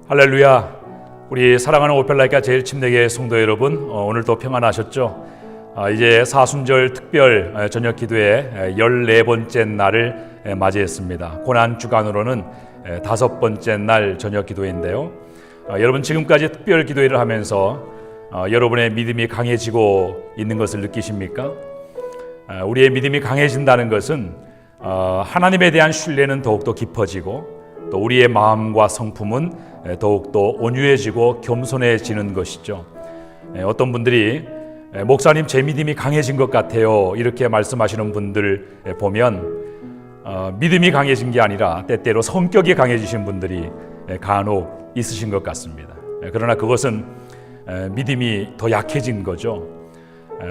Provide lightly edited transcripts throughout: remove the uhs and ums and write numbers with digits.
할렐루야. 우리 사랑하는 오펠라이카 제일침례교회 성도 여러분, 오늘도 평안하셨죠? 이제 사순절 특별 저녁 기도의 14번째 날을 맞이했습니다. 고난주간으로는 5번째 날 저녁 기도인데요. 여러분, 지금까지 특별 기도회를 하면서 여러분의 믿음이 강해지고 있는 것을 느끼십니까? 우리의 믿음이 강해진다는 것은 하나님에 대한 신뢰는 더욱더 깊어지고, 또 우리의 마음과 성품은 더욱더 온유해지고 겸손해지는 것이죠. 어떤 분들이 목사님, 제 믿음이 강해진 것 같아요, 이렇게 말씀하시는 분들 보면 믿음이 강해진 게 아니라 때때로 성격이 강해지신 분들이 간혹 있으신 것 같습니다. 그러나 그것은 믿음이 더 약해진 거죠.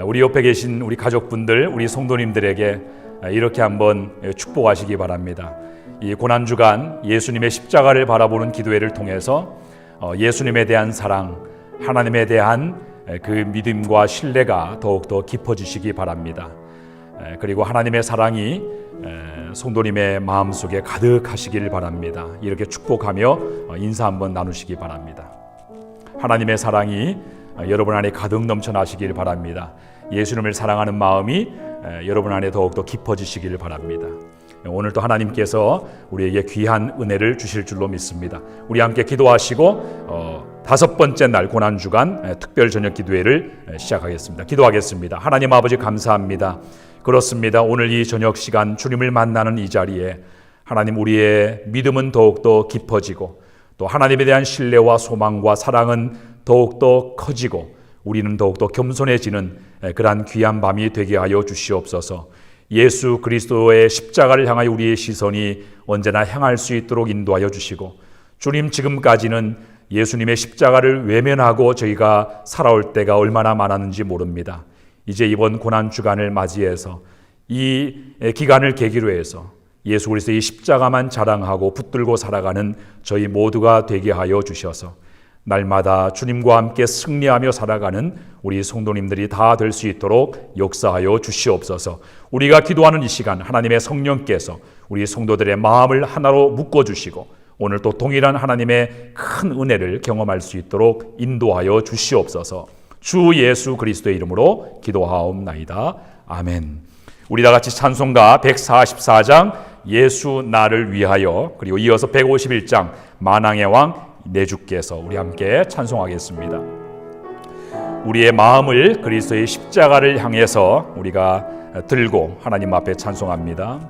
우리 옆에 계신 우리 가족분들, 우리 성도님들에게 이렇게 한번 축복하시기 바랍니다. 이 고난주간 예수님의 십자가를 바라보는 기도회를 통해서 예수님에 대한 사랑, 하나님에 대한 그 믿음과 신뢰가 더욱더 깊어지시기 바랍니다. 그리고 하나님의 사랑이 성도님의 마음속에 가득하시길 바랍니다. 이렇게 축복하며 인사 한번 나누시기 바랍니다. 하나님의 사랑이 여러분 안에 가득 넘쳐나시길 바랍니다. 예수님을 사랑하는 마음이 여러분 안에 더욱더 깊어지시길 바랍니다. 오늘도 하나님께서 우리에게 귀한 은혜를 주실 줄로 믿습니다. 우리 함께 기도하시고 5번째 날 고난주간 특별 저녁 기도회를 시작하겠습니다. 기도하겠습니다. 하나님 아버지, 감사합니다. 그렇습니다. 오늘 이 저녁 시간 주님을 만나는 이 자리에 하나님, 우리의 믿음은 더욱더 깊어지고, 또 하나님에 대한 신뢰와 소망과 사랑은 더욱더 커지고, 우리는 더욱더 겸손해지는 그러한 귀한 밤이 되게 하여 주시옵소서. 예수 그리스도의 십자가를 향하여 우리의 시선이 언제나 향할 수 있도록 인도하여 주시고, 주님, 지금까지는 예수님의 십자가를 외면하고 저희가 살아올 때가 얼마나 많았는지 모릅니다. 이제 이번 고난주간을 맞이해서 이 기간을 계기로 해서 예수 그리스도의 십자가만 자랑하고 붙들고 살아가는 저희 모두가 되게 하여 주셔서 날마다 주님과 함께 승리하며 살아가는 우리 성도님들이 다 될 수 있도록 역사하여 주시옵소서. 우리가 기도하는 이 시간 하나님의 성령께서 우리 성도들의 마음을 하나로 묶어주시고, 오늘 또 동일한 하나님의 큰 은혜를 경험할 수 있도록 인도하여 주시옵소서. 주 예수 그리스도의 이름으로 기도하옵나이다. 아멘. 우리 다 같이 찬송가 144장 예수 나를 위하여, 그리고 이어서 151장 만왕의 왕 내 주께서, 우리 함께 찬송하겠습니다. 우리의 마음을 그리스도의 십자가를 향해서 우리가 들고 하나님 앞에 찬송합니다.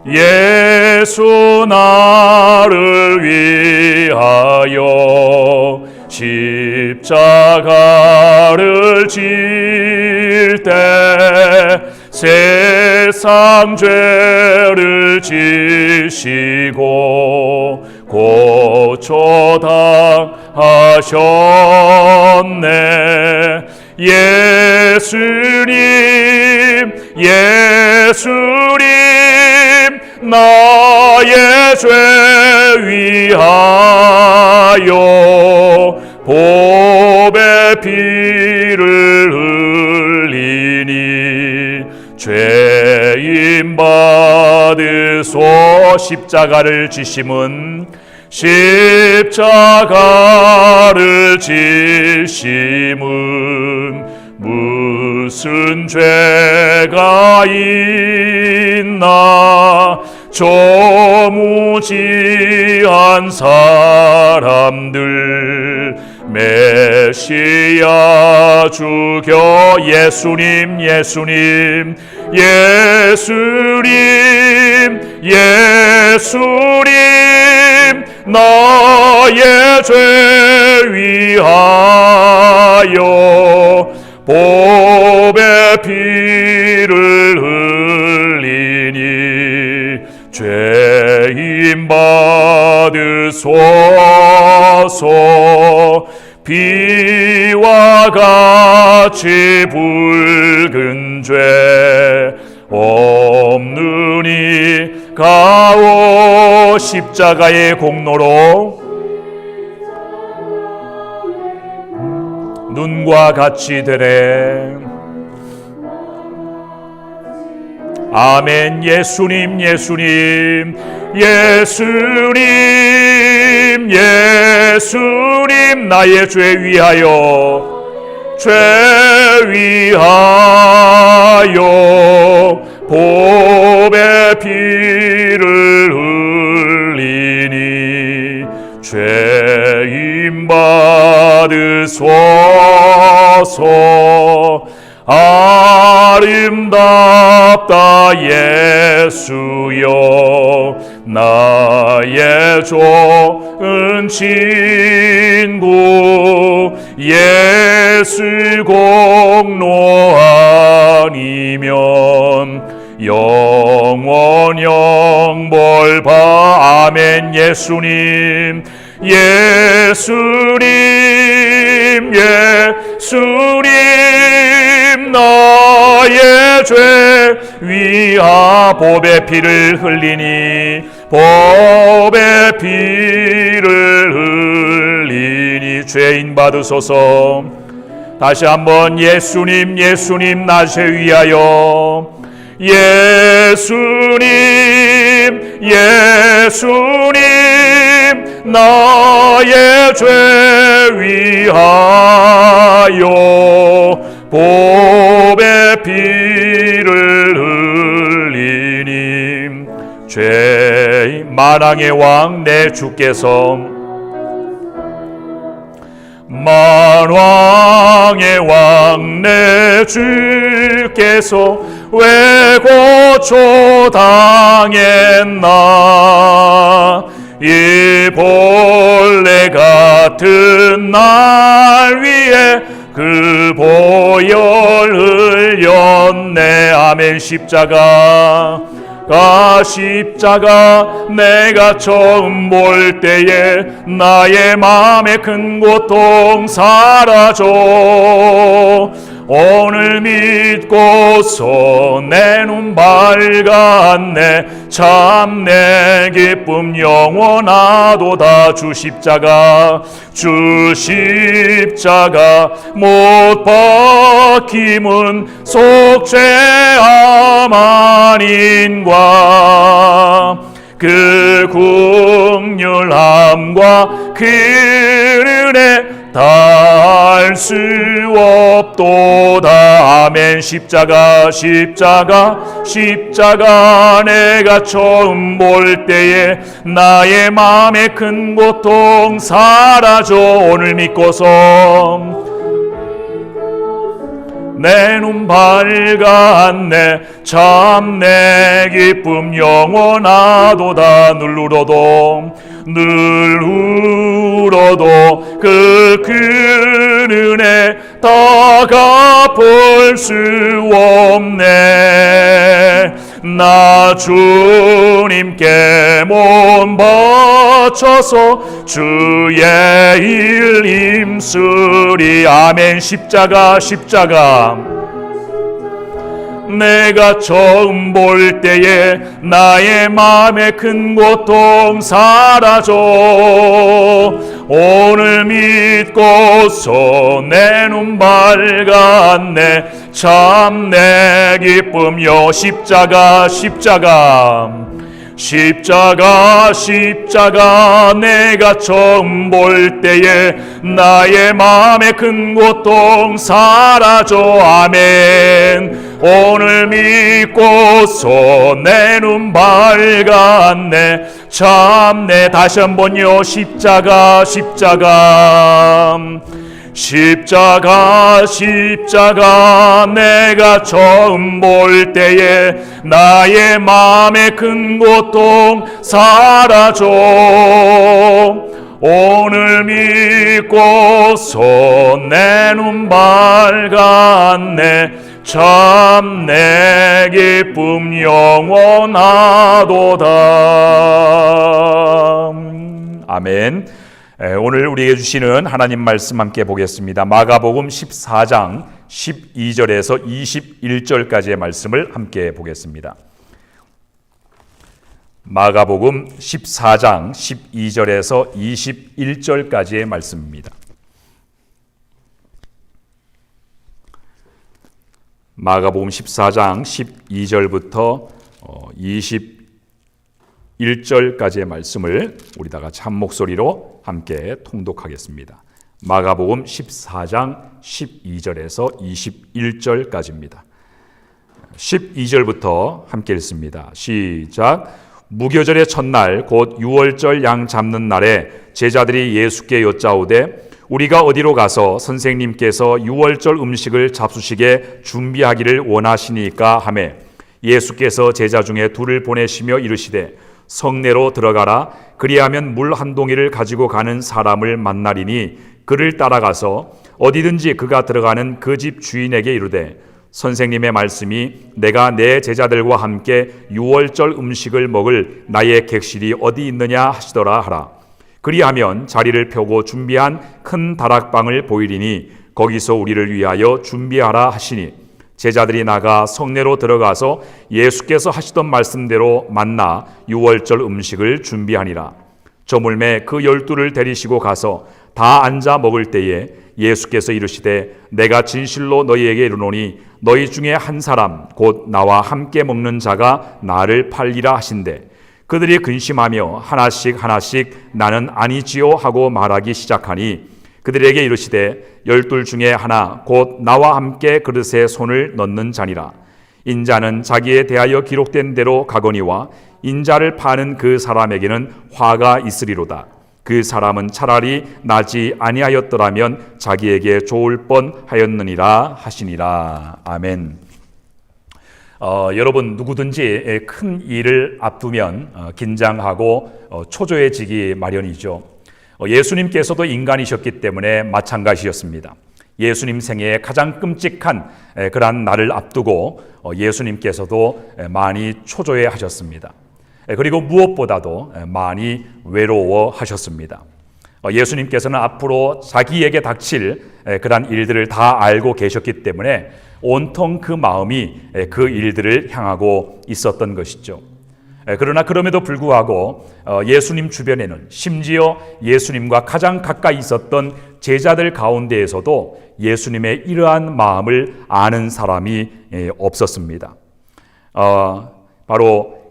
예수 나를 위하여 십자가를 질 때 세상 죄를 지시고 고초당하셨네. 예수님, 예수님, 나의 죄 위하여 보배 피를 흘리니 죄인 받으소. 십자가를 지심은, 십자가를 지심은 무슨 죄가 있나. 조무지한 사람들 메시아 죽여. 예수님, 예수님, 예수님, 예수님, 나의 죄 위하여 보배 피를 흘리니 죄인 받으소서. 비와 같이 붉은 죄 없느니 가오. 십자가의 공로로 눈과 같이 되네. 아멘. 예수님, 예수님, 예수님, 예수님, 나의 죄 위하여, 죄 위하여 보배 피를 흘리니 죄임 받으소서. 아름답다 예수여, 나의 좋은 친구. 예수 공로 아니면 영원 영벌 바. 아멘. 예수님, 예수님, 예수님, 나의 죄 위하 보배 피를 흘리니, 보배 피를 흘리니 죄인 받으소서. 다시 한번 예수님, 예수님, 나 죄 위하여, 예수님, 예수님, 나의 죄 위하여 보배 피를 흘리니 죄. 만왕의 왕 내 주께서, 만왕의 왕 내 주께서 왜 고초 당했나. 이 본래 같은 날 위에 그 보혈 흘렸네. 아멘. 십자가, 십자가 내가 처음 볼 때에 나의 마음의 큰 고통 사라져. 오늘 믿고서 내 눈 밝았네. 참 내 기쁨 영원하도다. 주 십자가, 주 십자가 못 박힘은 속죄함 아닌가. 그 긍휼함과 그 은혜 다 알 수 없도다. 아멘. 십자가, 십자가, 십자가 내가 처음 볼 때에 나의 마음의 큰 고통 사라져. 오늘 믿고서 내 눈 밝았네. 참 내 기쁨 영원하도다. 늘 울어도 그 은혜 다 갚을 수 없네. 나 주님께 몸 바쳐서 주의 일 힘쓰리. 아멘. 십자가, 십자가 내가 처음 볼 때에 나의 마음의 큰 고통 사라져. 오늘 믿고서 내 눈 밝았네. 참 내 기쁨요. 십자가, 십자가, 십자가, 십자가 내가 처음 볼 때에 나의 마음의 큰 고통 사라져. 아멘. 오늘 믿고서 내 눈 밝았네. 참내. 다시 한번요. 십자가, 십자가, 십자가, 십자가 내가 처음 볼 때에 나의 마음의 큰 고통 사라져. 오늘 믿고서 내 눈 밝았네. 참 내 기쁨 영원하도다. 아멘. 오늘 우리에게 주시는 하나님 말씀 함께 보겠습니다. 마가복음 14장 12절에서 21절까지의 말씀을 함께 보겠습니다. 마가복음 14장 12절에서 21절까지의 말씀입니다. 마가복음 14장 12절부터 21절까지의 말씀을 우리 다 같이 한 목소리로 함께 통독하겠습니다. 마가복음 14장 12절에서 21절까지입니다. 12절부터 함께 읽습니다. 시작. 무교절의 첫날 곧 유월절 양 잡는 날에 제자들이 예수께 여짜오되 우리가 어디로 가서 선생님께서 유월절 음식을 잡수시게 준비하기를 원하시니까 하매 예수께서 제자 중에 둘을 보내시며 이르시되 성내로 들어가라. 그리하면 물 한 동이를 가지고 가는 사람을 만나리니 그를 따라가서 어디든지 그가 들어가는 그 집 주인에게 이르되 선생님의 말씀이 내가 내 제자들과 함께 유월절 음식을 먹을 나의 객실이 어디 있느냐 하시더라 하라. 그리하면 자리를 펴고 준비한 큰 다락방을 보이리니 거기서 우리를 위하여 준비하라 하시니 제자들이 나가 성내로 들어가서 예수께서 하시던 말씀대로 만나 유월절 음식을 준비하니라. 저물매 그 12를 데리시고 가서 다 앉아 먹을 때에 예수께서 이르시되 내가 진실로 너희에게 이르노니 너희 중에 한 사람 곧 나와 함께 먹는 자가 나를 팔리라 하신대 그들이 근심하며 하나씩 나는 아니지요 하고 말하기 시작하니 그들에게 이르시되 12 중에 하나 곧 나와 함께 그릇에 손을 넣는 자니라. 인자는 자기에 대하여 기록된 대로 가거니와 인자를 파는 그 사람에게는 화가 있으리로다. 그 사람은 차라리 나지 아니하였더라면 자기에게 좋을 뻔하였느니라 하시니라. 아멘. 여러분 누구든지 큰 일을 앞두면 긴장하고 초조해지기 마련이죠. 예수님께서도 인간이셨기 때문에 마찬가지였습니다. 예수님 생애의 가장 끔찍한 그러한 날을 앞두고 예수님께서도 많이 초조해하셨습니다. 그리고 무엇보다도 많이 외로워하셨습니다. 예수님께서는 앞으로 자기에게 닥칠 그러한 일들을 다 알고 계셨기 때문에 온통 그 마음이 그 일들을 향하고 있었던 것이죠. 그러나 그럼에도 불구하고 예수님 주변에는 심지어 예수님과 가장 가까이 있었던 제자들 가운데에서도 예수님의 이러한 마음을 아는 사람이 없었습니다. 바로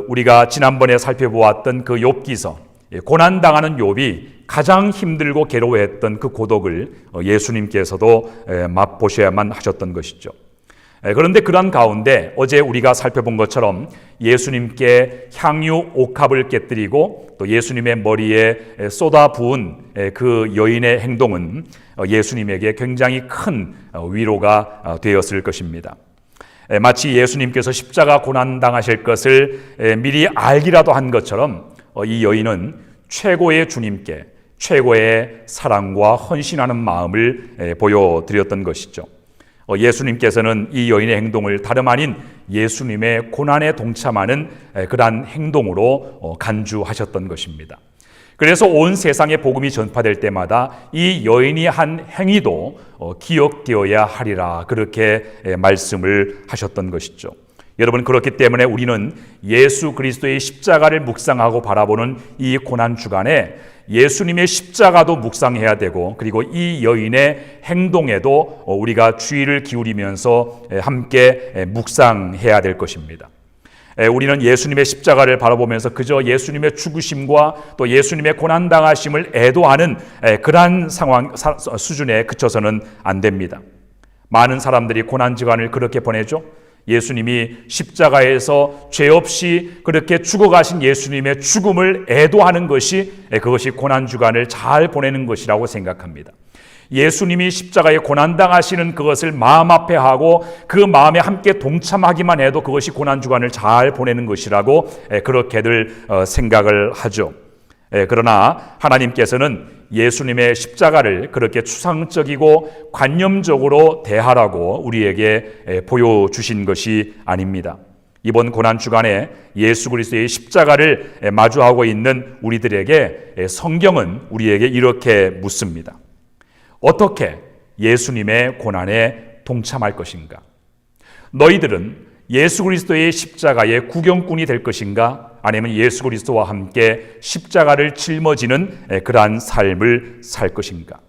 우리가 지난번에 살펴보았던 그 욥기서, 고난당하는 욥이 가장 힘들고 괴로워했던 그 고독을 예수님께서도 맛보셔야만 하셨던 것이죠. 그런데 그런 가운데 어제 우리가 살펴본 것처럼 예수님께 향유 옥합을 깨뜨리고 또 예수님의 머리에 쏟아 부은 그 여인의 행동은 예수님에게 굉장히 큰 위로가 되었을 것입니다. 마치 예수님께서 십자가 고난당하실 것을 미리 알기라도 한 것처럼 이 여인은 최고의 주님께 최고의 사랑과 헌신하는 마음을 보여드렸던 것이죠. 예수님께서는 이 여인의 행동을 다름 아닌 예수님의 고난에 동참하는 그러한 행동으로 간주하셨던 것입니다. 그래서 온 세상에 복음이 전파될 때마다 이 여인이 한 행위도 기억되어야 하리라 그렇게 말씀을 하셨던 것이죠. 여러분 그렇기 때문에 우리는 예수 그리스도의 십자가를 묵상하고 바라보는 이 고난 주간에 예수님의 십자가도 묵상해야 되고 그리고 이 여인의 행동에도 우리가 주의를 기울이면서 함께 묵상해야 될 것입니다. 우리는 예수님의 십자가를 바라보면서 그저 예수님의 죽으심과 또 예수님의 고난당하심을 애도하는 그러한 상황 수준에 그쳐서는 안 됩니다. 많은 사람들이 고난주간을 그렇게 보내죠. 예수님이 십자가에서 죄 없이 그렇게 죽어가신 예수님의 죽음을 애도하는 것이 그것이 고난주간을 잘 보내는 것이라고 생각합니다. 예수님이 십자가에 고난당하시는 그것을 마음 앞에 하고 그 마음에 함께 동참하기만 해도 그것이 고난주간을 잘 보내는 것이라고 그렇게들 생각을 하죠. 그러나 하나님께서는 예수님의 십자가를 그렇게 추상적이고 관념적으로 대하라고 우리에게 보여주신 것이 아닙니다. 이번 고난주간에 예수 그리스도의 십자가를 마주하고 있는 우리들에게 성경은 우리에게 이렇게 묻습니다. 어떻게 예수님의 고난에 동참할 것인가? 너희들은 예수 그리스도의 십자가의 구경꾼이 될 것인가? 아니면 예수 그리스도와 함께 십자가를 짊어지는 그러한 삶을 살 것인가?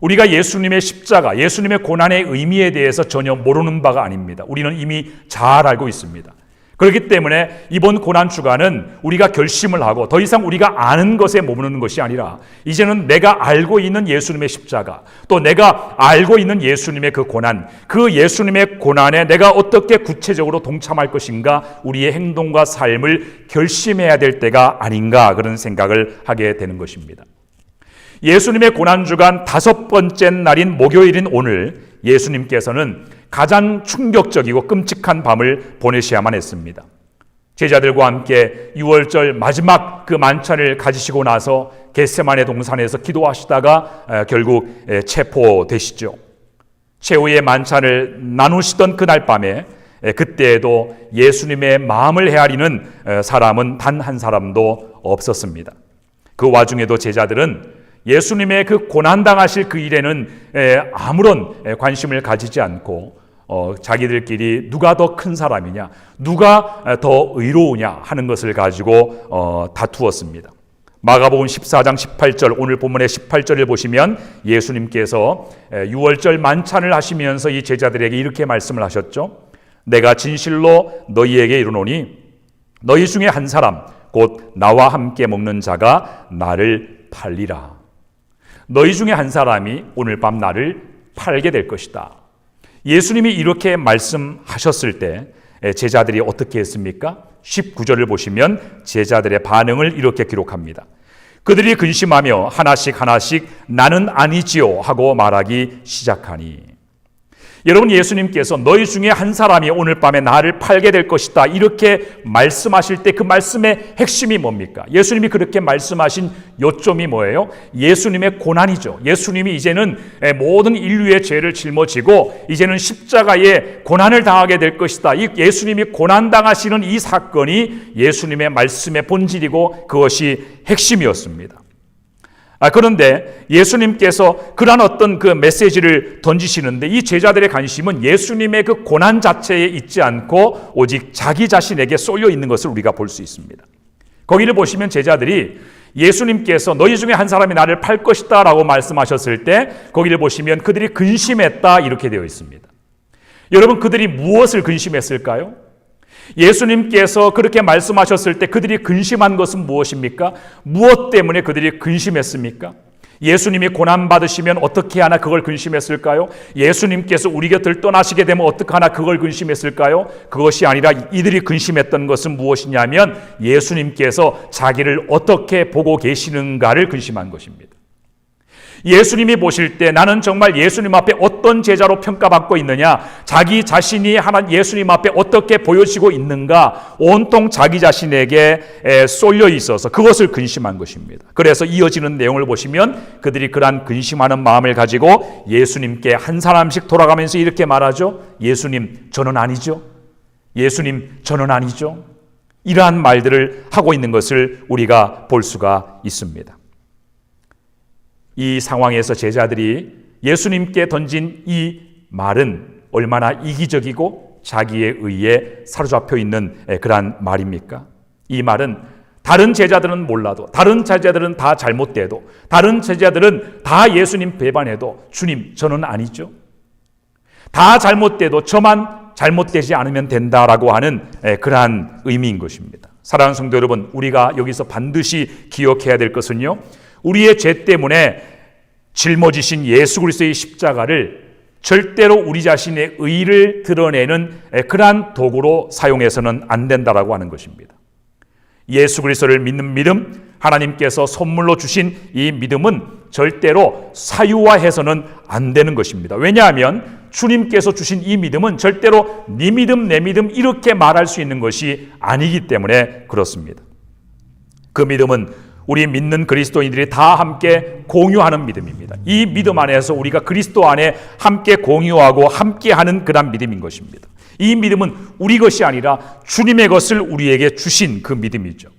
우리가 예수님의 십자가, 예수님의 고난의 의미에 대해서 전혀 모르는 바가 아닙니다. 우리는 이미 잘 알고 있습니다. 그렇기 때문에 이번 고난 주간은 우리가 결심을 하고 더 이상 우리가 아는 것에 머무르는 것이 아니라 이제는 내가 알고 있는 예수님의 십자가, 또 내가 알고 있는 예수님의 그 고난, 그 예수님의 고난에 내가 어떻게 구체적으로 동참할 것인가, 우리의 행동과 삶을 결심해야 될 때가 아닌가, 그런 생각을 하게 되는 것입니다. 예수님의 고난주간 5번째 날인 목요일인 오늘, 예수님께서는 가장 충격적이고 끔찍한 밤을 보내셔야만 했습니다. 제자들과 함께 유월절 마지막 그 만찬을 가지시고 나서 겟세마네 동산에서 기도하시다가 결국 체포되시죠. 최후의 만찬을 나누시던 그날 밤에 그때에도 예수님의 마음을 헤아리는 사람은 단 한 사람도 없었습니다. 그 와중에도 제자들은 예수님의 그 고난당하실 그 일에는 아무런 관심을 가지지 않고 자기들끼리 누가 더 큰 사람이냐, 누가 더 의로우냐 하는 것을 가지고 다투었습니다. 마가복음 14장 18절, 오늘 본문의 18절을 보시면 예수님께서 유월절 만찬을 하시면서 이 제자들에게 이렇게 말씀을 하셨죠. 내가 진실로 너희에게 이르노니 너희 중에 한 사람 곧 나와 함께 먹는 자가 나를 팔리라. 너희 중에 한 사람이 오늘 밤 나를 팔게 될 것이다. 예수님이 이렇게 말씀하셨을 때 제자들이 어떻게 했습니까? 19절을 보시면 제자들의 반응을 이렇게 기록합니다. 그들이 근심하며 하나씩 나는 아니지요 하고 말하기 시작하니. 여러분, 예수님께서 너희 중에 한 사람이 오늘 밤에 나를 팔게 될 것이다 이렇게 말씀하실 때 그 말씀의 핵심이 뭡니까? 예수님이 그렇게 말씀하신 요점이 뭐예요? 예수님의 고난이죠. 예수님이 이제는 모든 인류의 죄를 짊어지고 이제는 십자가에 고난을 당하게 될 것이다. 이 예수님이 고난당하시는 이 사건이 예수님의 말씀의 본질이고 그것이 핵심이었습니다. 그런데 예수님께서 그런 어떤 그 메시지를 던지시는데 이 제자들의 관심은 예수님의 그 고난 자체에 있지 않고 오직 자기 자신에게 쏠려 있는 것을 우리가 볼 수 있습니다. 거기를 보시면 제자들이 예수님께서 너희 중에 한 사람이 나를 팔 것이다 라고 말씀하셨을 때 거기를 보시면 그들이 근심했다 이렇게 되어 있습니다. 여러분, 그들이 무엇을 근심했을까요? 예수님께서 그렇게 말씀하셨을 때 그들이 근심한 것은 무엇입니까? 무엇 때문에 그들이 근심했습니까? 예수님이 고난받으시면 어떻게 하나 그걸 근심했을까요? 예수님께서 우리 곁을 떠나시게 되면 어떻게 하나 그걸 근심했을까요? 그것이 아니라 이들이 근심했던 것은 무엇이냐면 예수님께서 자기를 어떻게 보고 계시는가를 근심한 것입니다. 예수님이 보실 때 나는 정말 예수님 앞에 어떤 제자로 평가받고 있느냐, 자기 자신이 하나님 예수님 앞에 어떻게 보여지고 있는가, 온통 자기 자신에게 쏠려 있어서 그것을 근심한 것입니다. 그래서 이어지는 내용을 보시면 그들이 그러한 근심하는 마음을 가지고 예수님께 한 사람씩 돌아가면서 이렇게 말하죠. 예수님, 저는 아니죠. 예수님, 저는 아니죠. 이러한 말들을 하고 있는 것을 우리가 볼 수가 있습니다. 이 상황에서 제자들이 예수님께 던진 이 말은 얼마나 이기적이고 자기의 의에 사로잡혀 있는 그러한 말입니까? 이 말은 다른 제자들은 몰라도, 다른 제자들은 다 잘못돼도, 다른 제자들은 다 예수님 배반해도 주님, 저는 아니죠. 다 잘못돼도 저만 잘못되지 않으면 된다라고 하는 그러한 의미인 것입니다. 사랑하는 성도 여러분, 우리가 여기서 반드시 기억해야 될 것은요, 우리의 죄 때문에 짊어지신 예수 그리스도의 십자가를 절대로 우리 자신의 의를 드러내는 그러한 도구로 사용해서는 안 된다라고 하는 것입니다. 예수 그리스도를 믿는 믿음, 하나님께서 선물로 주신 이 믿음은 절대로 사유화해서는 안 되는 것입니다. 왜냐하면 주님께서 주신 이 믿음은 절대로 네 믿음, 내 믿음 이렇게 말할 수 있는 것이 아니기 때문에 그렇습니다. 그 믿음은 우리 믿는 그리스도인들이 다 함께 공유하는 믿음입니다. 이 믿음 안에서 우리가 그리스도 안에 함께 공유하고 함께하는 그런 믿음인 것입니다. 이 믿음은 우리 것이 아니라 주님의 것을 우리에게 주신 그 믿음이죠.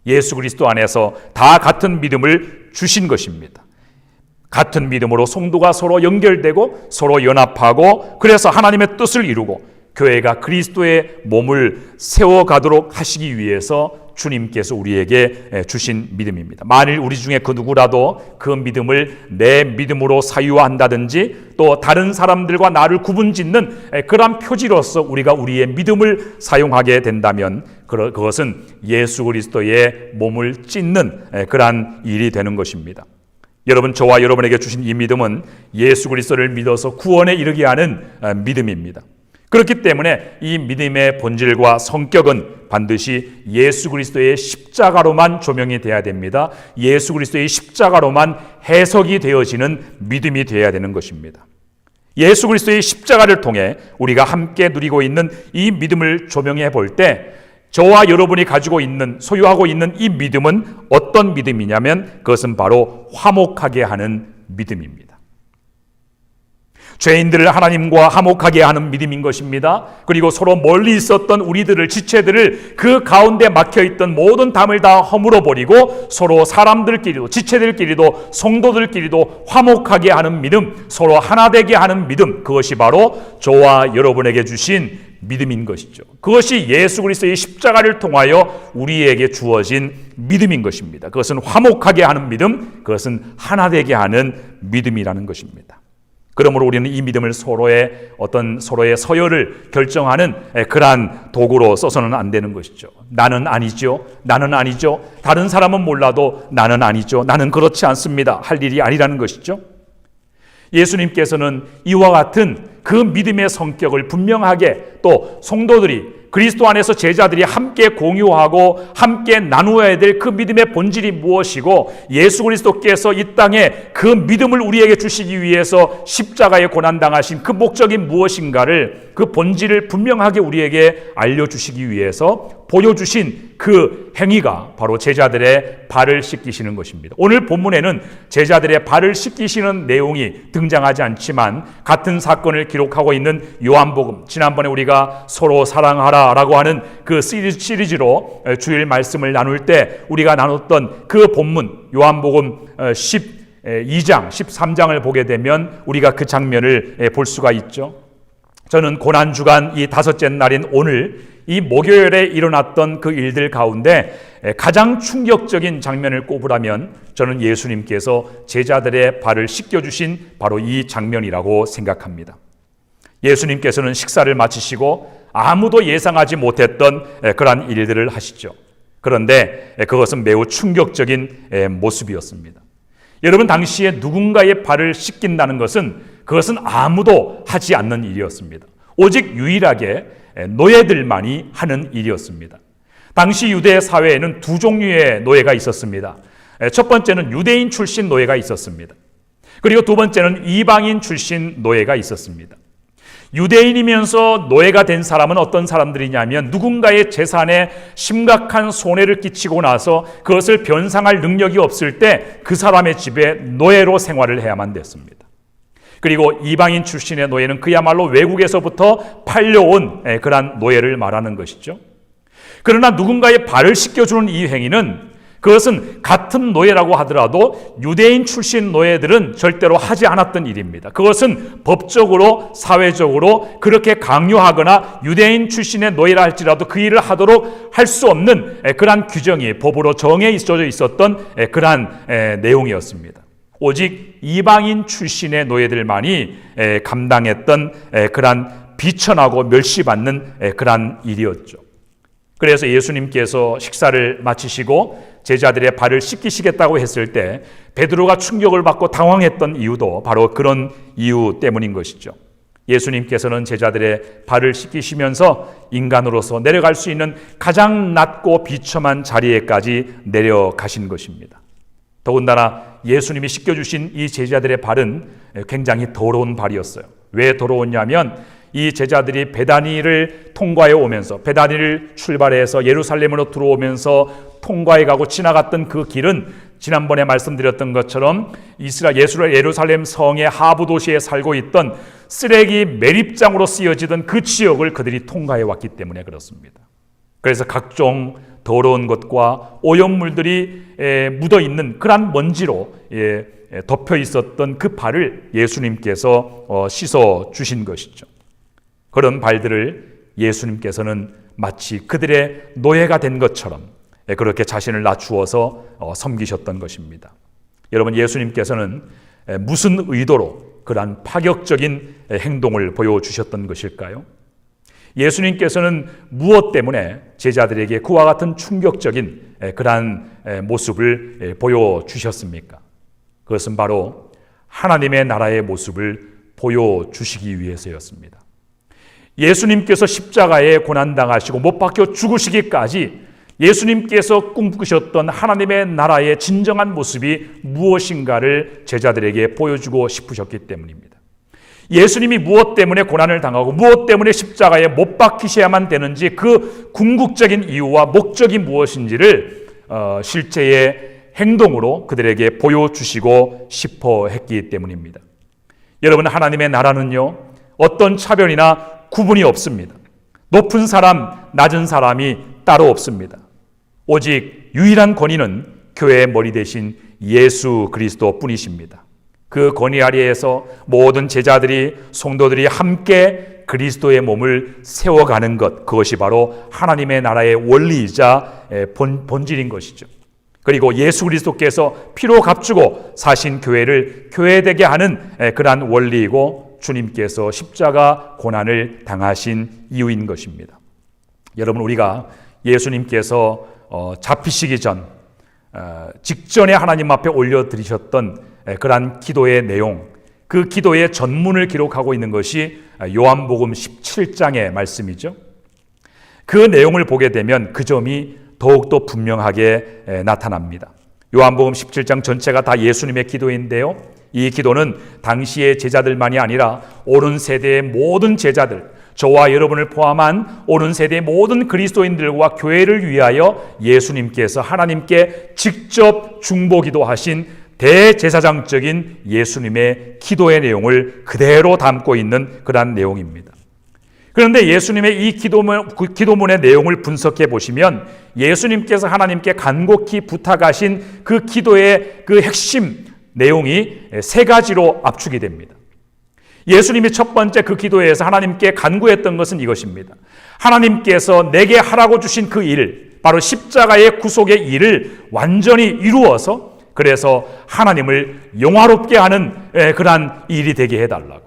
예수 그리스도 안에서 다 같은 믿음을 주신 것입니다. 같은 믿음으로 성도가 서로 연결되고 서로 연합하고 그래서 하나님의 뜻을 이루고 교회가 그리스도의 몸을 세워가도록 하시기 위해서 주님께서 우리에게 주신 믿음입니다. 만일 우리 중에 그 누구라도 그 믿음을 내 믿음으로 사유한다든지 또 다른 사람들과 나를 구분짓는 그러한 표지로서 우리가 우리의 믿음을 사용하게 된다면 그것은 예수 그리스도의 몸을 찢는 그러한 일이 되는 것입니다. 여러분, 저와 여러분에게 주신 이 믿음은 예수 그리스도를 믿어서 구원에 이르게 하는 믿음입니다. 그렇기 때문에 이 믿음의 본질과 성격은 반드시 예수 그리스도의 십자가로만 조명이 되어야 됩니다. 예수 그리스도의 십자가로만 해석이 되어지는 믿음이 되어야 되는 것입니다. 예수 그리스도의 십자가를 통해 우리가 함께 누리고 있는 이 믿음을 조명해 볼 때 저와 여러분이 가지고 있는, 소유하고 있는 이 믿음은 어떤 믿음이냐면 그것은 바로 화목하게 하는 믿음입니다. 죄인들을 하나님과 화목하게 하는 믿음인 것입니다. 그리고 서로 멀리 있었던 우리들을, 지체들을 그 가운데 막혀있던 모든 담을 다 허물어 버리고 서로 사람들끼리도, 지체들끼리도, 성도들끼리도 화목하게 하는 믿음, 서로 하나 되게 하는 믿음, 그것이 바로 저와 여러분에게 주신 믿음인 것이죠. 그것이 예수 그리스도의 십자가를 통하여 우리에게 주어진 믿음인 것입니다. 그것은 화목하게 하는 믿음, 그것은 하나 되게 하는 믿음이라는 것입니다. 그러므로 우리는 이 믿음을 서로의 서열을 결정하는 그러한 도구로 써서는 안 되는 것이죠. 나는 아니죠. 나는 아니죠. 다른 사람은 몰라도 나는 아니죠. 나는 그렇지 않습니다. 할 일이 아니라는 것이죠. 예수님께서는 이와 같은 그 믿음의 성격을 분명하게 또 성도들이, 그리스도 안에서 제자들이 함께 공유하고 함께 나누어야 될 그 믿음의 본질이 무엇이고 예수 그리스도께서 이 땅에 그 믿음을 우리에게 주시기 위해서 십자가에 고난당하신 그 목적이 무엇인가를, 그 본질을 분명하게 우리에게 알려주시기 위해서 보여주신 그 행위가 바로 제자들의 발을 씻기시는 것입니다. 오늘 본문에는 제자들의 발을 씻기시는 내용이 등장하지 않지만 같은 사건을 기록하고 있는 요한복음, 지난번에 우리가 서로 사랑하라 라고 하는 그 시리즈로 주일 말씀을 나눌 때 우리가 나눴던 그 본문 요한복음 12장, 13장을 보게 되면 우리가 그 장면을 볼 수가 있죠. 저는 고난주간 이 다섯째 날인 오늘 이 목요일에 일어났던 그 일들 가운데 가장 충격적인 장면을 꼽으라면 저는 예수님께서 제자들의 발을 씻겨주신 바로 이 장면이라고 생각합니다. 예수님께서는 식사를 마치시고 아무도 예상하지 못했던 그러한 일들을 하시죠. 그런데 그것은 매우 충격적인 모습이었습니다. 여러분, 당시에 누군가의 발을 씻긴다는 그것은 아무도 하지 않는 일이었습니다. 오직 유일하게 노예들만이 하는 일이었습니다. 당시 유대 사회에는 두 종류의 노예가 있었습니다. 첫 번째는 유대인 출신 노예가 있었습니다. 그리고 두 번째는 이방인 출신 노예가 있었습니다. 유대인이면서 노예가 된 사람은 어떤 사람들이냐면 누군가의 재산에 심각한 손해를 끼치고 나서 그것을 변상할 능력이 없을 때 그 사람의 집에 노예로 생활을 해야만 됐습니다. 그리고 이방인 출신의 노예는 그야말로 외국에서부터 팔려온 그러한 노예를 말하는 것이죠. 그러나 누군가의 발을 씻겨주는 이 행위는 그것은 같은 노예라고 하더라도 유대인 출신 노예들은 절대로 하지 않았던 일입니다. 그것은 법적으로, 사회적으로 그렇게 강요하거나 유대인 출신의 노예라 할지라도 그 일을 하도록 할 수 없는 그러한 규정이 법으로 정해 있었던 그러한 내용이었습니다. 오직 이방인 출신의 노예들만이 감당했던 그러한 비천하고 멸시받는 그러한 일이었죠. 그래서 예수님께서 식사를 마치시고 제자들의 발을 씻기시겠다고 했을 때 베드로가 충격을 받고 당황했던 이유도 바로 그런 이유 때문인 것이죠. 예수님께서는 제자들의 발을 씻기시면서 인간으로서 내려갈 수 있는 가장 낮고 비참한 자리에까지 내려가신 것입니다. 더군다나 예수님이 씻겨주신 이 제자들의 발은 굉장히 더러운 발이었어요. 왜 더러웠냐면 이 제자들이 베다니를 통과해 오면서, 베다니를 출발해서 예루살렘으로 들어오면서 통과해 가고 지나갔던 그 길은 지난번에 말씀드렸던 것처럼 예루살렘 성의 하부 도시에 살고 있던 쓰레기 매립장으로 쓰여지던 그 지역을 그들이 통과해 왔기 때문에 그렇습니다. 그래서 각종 더러운 것과 오염물들이 묻어있는 그런 먼지로 덮여 있었던 그 발을 예수님께서 씻어 주신 것이죠. 그런 발들을 예수님께서는 마치 그들의 노예가 된 것처럼 그렇게 자신을 낮추어서 섬기셨던 것입니다. 여러분, 예수님께서는 무슨 의도로 그러한 파격적인 행동을 보여주셨던 것일까요? 예수님께서는 무엇 때문에 제자들에게 그와 같은 충격적인 그러한 모습을 보여주셨습니까? 그것은 바로 하나님의 나라의 모습을 보여주시기 위해서였습니다. 예수님께서 십자가에 고난당하시고 못 박혀 죽으시기까지 예수님께서 꿈꾸셨던 하나님의 나라의 진정한 모습이 무엇인가를 제자들에게 보여주고 싶으셨기 때문입니다. 예수님이 무엇 때문에 고난을 당하고 무엇 때문에 십자가에 못 박히셔야만 되는지 그 궁극적인 이유와 목적이 무엇인지를 실제의 행동으로 그들에게 보여주시고 싶어 했기 때문입니다. 여러분, 하나님의 나라는요, 어떤 차별이나 구분이 없습니다. 높은 사람, 낮은 사람이 따로 없습니다. 오직 유일한 권위는 교회의 머리 대신 예수 그리스도 뿐이십니다. 그 권위 아래에서 모든 제자들이, 성도들이 함께 그리스도의 몸을 세워가는 것, 그것이 바로 하나님의 나라의 원리이자 본질인 것이죠. 그리고 예수 그리스도께서 피로 값주고 사신 교회를 교회되게 하는 그러한 원리이고 주님께서 십자가 고난을 당하신 이유인 것입니다. 여러분, 우리가 예수님께서 잡히시기 직전에 하나님 앞에 올려드리셨던 그러한 기도의 내용, 그 기도의 전문을 기록하고 있는 것이 요한복음 17장의 말씀이죠. 그 내용을 보게 되면 그 점이 더욱더 분명하게 나타납니다. 요한복음 17장 전체가 다 예수님의 기도인데요, 이 기도는 당시의 제자들만이 아니라 오는 세대의 모든 제자들, 저와 여러분을 포함한 오는 세대의 모든 그리스도인들과 교회를 위하여 예수님께서 하나님께 직접 중보기도하신 대제사장적인 예수님의 기도의 내용을 그대로 담고 있는 그러한 내용입니다. 그런데 예수님의 이 기도문의 내용을 분석해 보시면 예수님께서 하나님께 간곡히 부탁하신 그 기도의 그 핵심 내용이 세 가지로 압축이 됩니다. 예수님이 첫 번째 그 기도에서 하나님께 간구했던 것은 이것입니다. 하나님께서 내게 하라고 주신 그 일, 바로 십자가의 구속의 일을 완전히 이루어서 그래서 하나님을 영화롭게 하는 그러한 일이 되게 해달라고,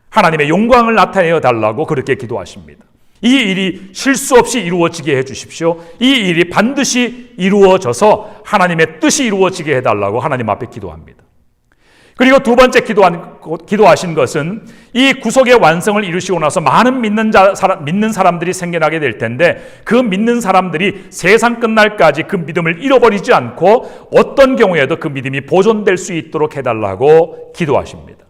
하나님의 영광을 나타내어 달라고 그렇게 기도하십니다. 이 일이 실수 없이 이루어지게 해주십시오. 이 일이 반드시 이루어져서 하나님의 뜻이 이루어지게 해달라고 하나님 앞에 기도합니다. 그리고 두 번째 기도하신 것은 이 구속의 완성을 이루시고 나서 많은 믿는 사람들이 생겨나게 될 텐데 그 믿는 사람들이 세상 끝날까지 그 믿음을 잃어버리지 않고 어떤 경우에도 그 믿음이 보존될 수 있도록 해달라고 기도하십니다.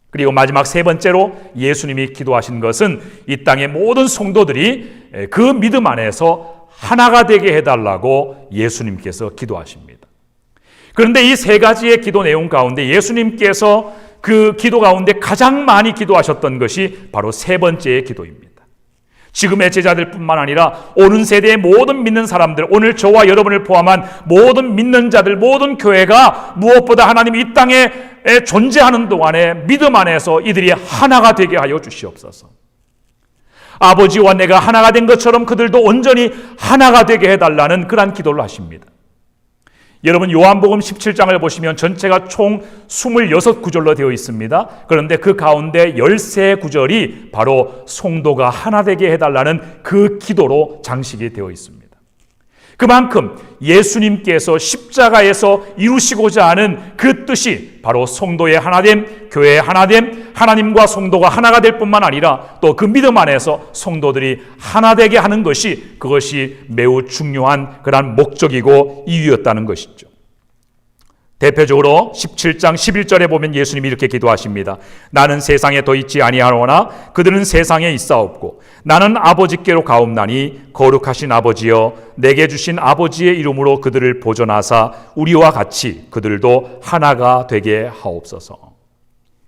그리고 마지막 세 번째로 예수님이 기도하신 것은 이 땅의 모든 성도들이 그 믿음 안에서 하나가 되게 해달라고 예수님께서 기도하십니다. 그런데 이 세 가지의 기도 내용 가운데 예수님께서 그 기도 가운데 가장 많이 기도하셨던 것이 바로 세 번째의 기도입니다. 지금의 제자들뿐만 아니라 오는 세대의 모든 믿는 사람들, 오늘 저와 여러분을 포함한 모든 믿는 자들, 모든 교회가 무엇보다 하나님이 이 땅에 존재하는 동안에 믿음 안에서 이들이 하나가 되게 하여 주시옵소서. 아버지와 내가 하나가 된 것처럼 그들도 온전히 하나가 되게 해달라는 그러한 기도를 하십니다. 여러분, 요한복음 17장을 보시면 전체가 총 26구절로 되어 있습니다. 그런데 그 가운데 13구절이 바로 성도가 하나 되게 해달라는 그 기도로 장식이 되어 있습니다. 그만큼 예수님께서 십자가에서 이루시고자 하는 그 뜻이 바로 성도의 하나됨, 교회의 하나됨, 하나님과 성도가 하나가 될 뿐만 아니라 또 그 믿음 안에서 성도들이 하나 되게 하는 것이 그것이 매우 중요한 그러한 목적이고 이유였다는 것이죠. 대표적으로 17장 11절에 보면 예수님이 이렇게 기도하십니다. 나는 세상에 더 있지 아니하노나 그들은 세상에 있사옵고 나는 아버지께로 가옵나니 거룩하신 아버지여 내게 주신 아버지의 이름으로 그들을 보존하사 우리와 같이 그들도 하나가 되게 하옵소서.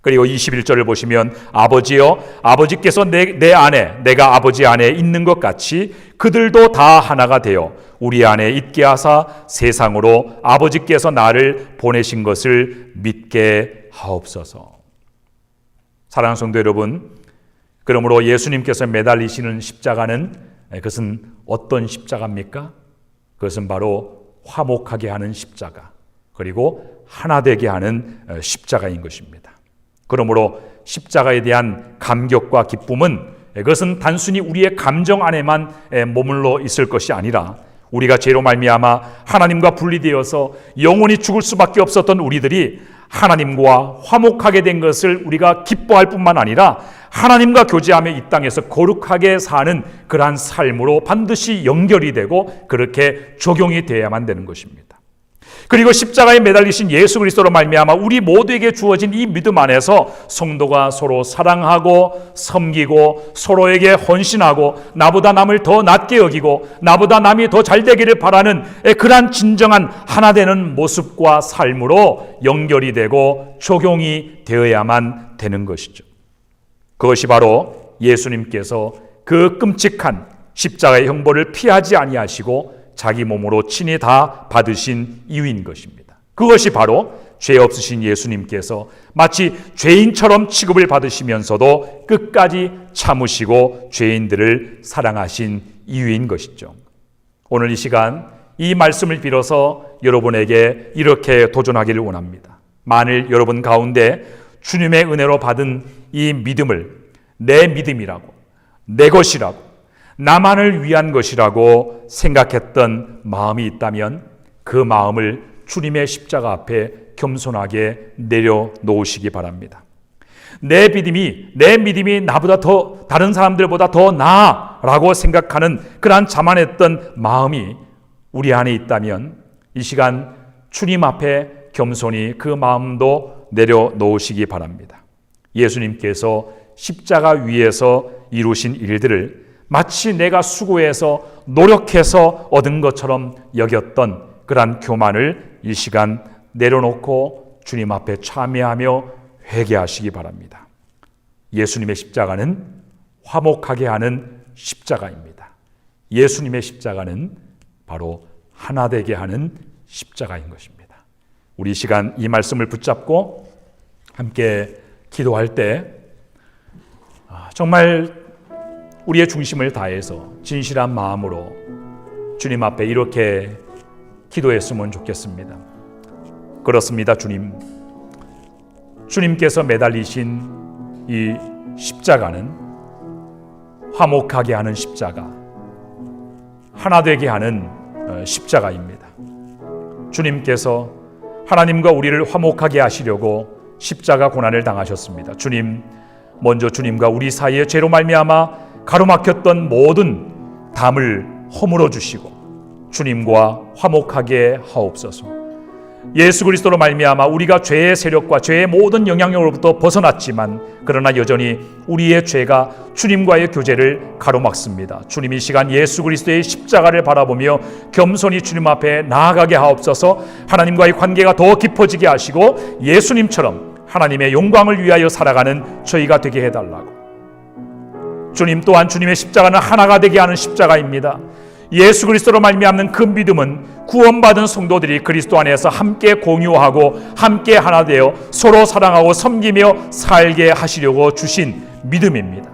그리고 21절을 보시면 아버지여 아버지께서 내 안에 내가 아버지 안에 있는 것 같이 그들도 다 하나가 되어 우리 안에 있게 하사 세상으로 아버지께서 나를 보내신 것을 믿게 하옵소서. 사랑하는 성도 여러분, 그러므로 예수님께서 매달리시는 십자가는 그것은 어떤 십자가입니까? 그것은 바로 화목하게 하는 십자가, 그리고 하나 되게 하는 십자가인 것입니다. 그러므로 십자가에 대한 감격과 기쁨은 그것은 단순히 우리의 감정 안에만 머물러 있을 것이 아니라 우리가 죄로 말미암아 하나님과 분리되어서 영원히 죽을 수밖에 없었던 우리들이 하나님과 화목하게 된 것을 우리가 기뻐할 뿐만 아니라 하나님과 교제하며 이 땅에서 거룩하게 사는 그러한 삶으로 반드시 연결이 되고 그렇게 적용이 되어야만 되는 것입니다. 그리고 십자가에 매달리신 예수 그리스도로 말미암아 우리 모두에게 주어진 이 믿음 안에서 성도가 서로 사랑하고 섬기고 서로에게 헌신하고 나보다 남을 더 낮게 여기고 나보다 남이 더 잘 되기를 바라는 그러한 진정한 하나 되는 모습과 삶으로 연결이 되고 적용이 되어야만 되는 것이죠. 그것이 바로 예수님께서 그 끔찍한 십자가의 형벌을 피하지 아니하시고 자기 몸으로 친히 다 받으신 이유인 것입니다. 그것이 바로 죄 없으신 예수님께서 마치 죄인처럼 취급을 받으시면서도 끝까지 참으시고 죄인들을 사랑하신 이유인 것이죠. 오늘 이 시간 이 말씀을 빌어서 여러분에게 이렇게 도전하기를 원합니다. 만일 여러분 가운데 주님의 은혜로 받은 이 믿음을 내 믿음이라고, 내 것이라고, 나만을 위한 것이라고 생각했던 마음이 있다면 그 마음을 주님의 십자가 앞에 겸손하게 내려놓으시기 바랍니다. 내 믿음이 나보다 더 다른 사람들보다 더 나아라고 생각하는 그러한 자만했던 마음이 우리 안에 있다면 이 시간 주님 앞에 겸손히 그 마음도 내려놓으시기 바랍니다. 예수님께서 십자가 위에서 이루신 일들을 마치 내가 수고해서 노력해서 얻은 것처럼 여겼던 그러한 교만을 이 시간 내려놓고 주님 앞에 참회하며 회개하시기 바랍니다. 예수님의 십자가는 화목하게 하는 십자가입니다. 예수님의 십자가는 바로 하나 되게 하는 십자가인 것입니다. 우리 이 시간 이 말씀을 붙잡고 함께 기도할 때 정말 우리의 중심을 다해서 진실한 마음으로 주님 앞에 이렇게 기도했으면 좋겠습니다. 그렇습니다, 주님. 주님께서 매달리신 이 십자가는 화목하게 하는 십자가, 하나 되게 하는 십자가입니다. 주님께서 하나님과 우리를 화목하게 하시려고 십자가 고난을 당하셨습니다. 주님, 먼저 주님과 우리 사이의 죄로 말미암아 가로막혔던 모든 담을 허물어 주시고 주님과 화목하게 하옵소서. 예수 그리스도로 말미암아 우리가 죄의 세력과 죄의 모든 영향력으로부터 벗어났지만 그러나 여전히 우리의 죄가 주님과의 교제를 가로막습니다. 주님 이 시간 예수 그리스도의 십자가를 바라보며 겸손히 주님 앞에 나아가게 하옵소서. 하나님과의 관계가 더 깊어지게 하시고 예수님처럼 하나님의 영광을 위하여 살아가는 저희가 되게 해달라고. 주님 또한 주님의 십자가는 하나가 되게 하는 십자가입니다. 예수 그리스도로 말미암는 그 믿음은 구원받은 성도들이 그리스도 안에서 함께 공유하고 함께 하나 되어 서로 사랑하고 섬기며 살게 하시려고 주신 믿음입니다.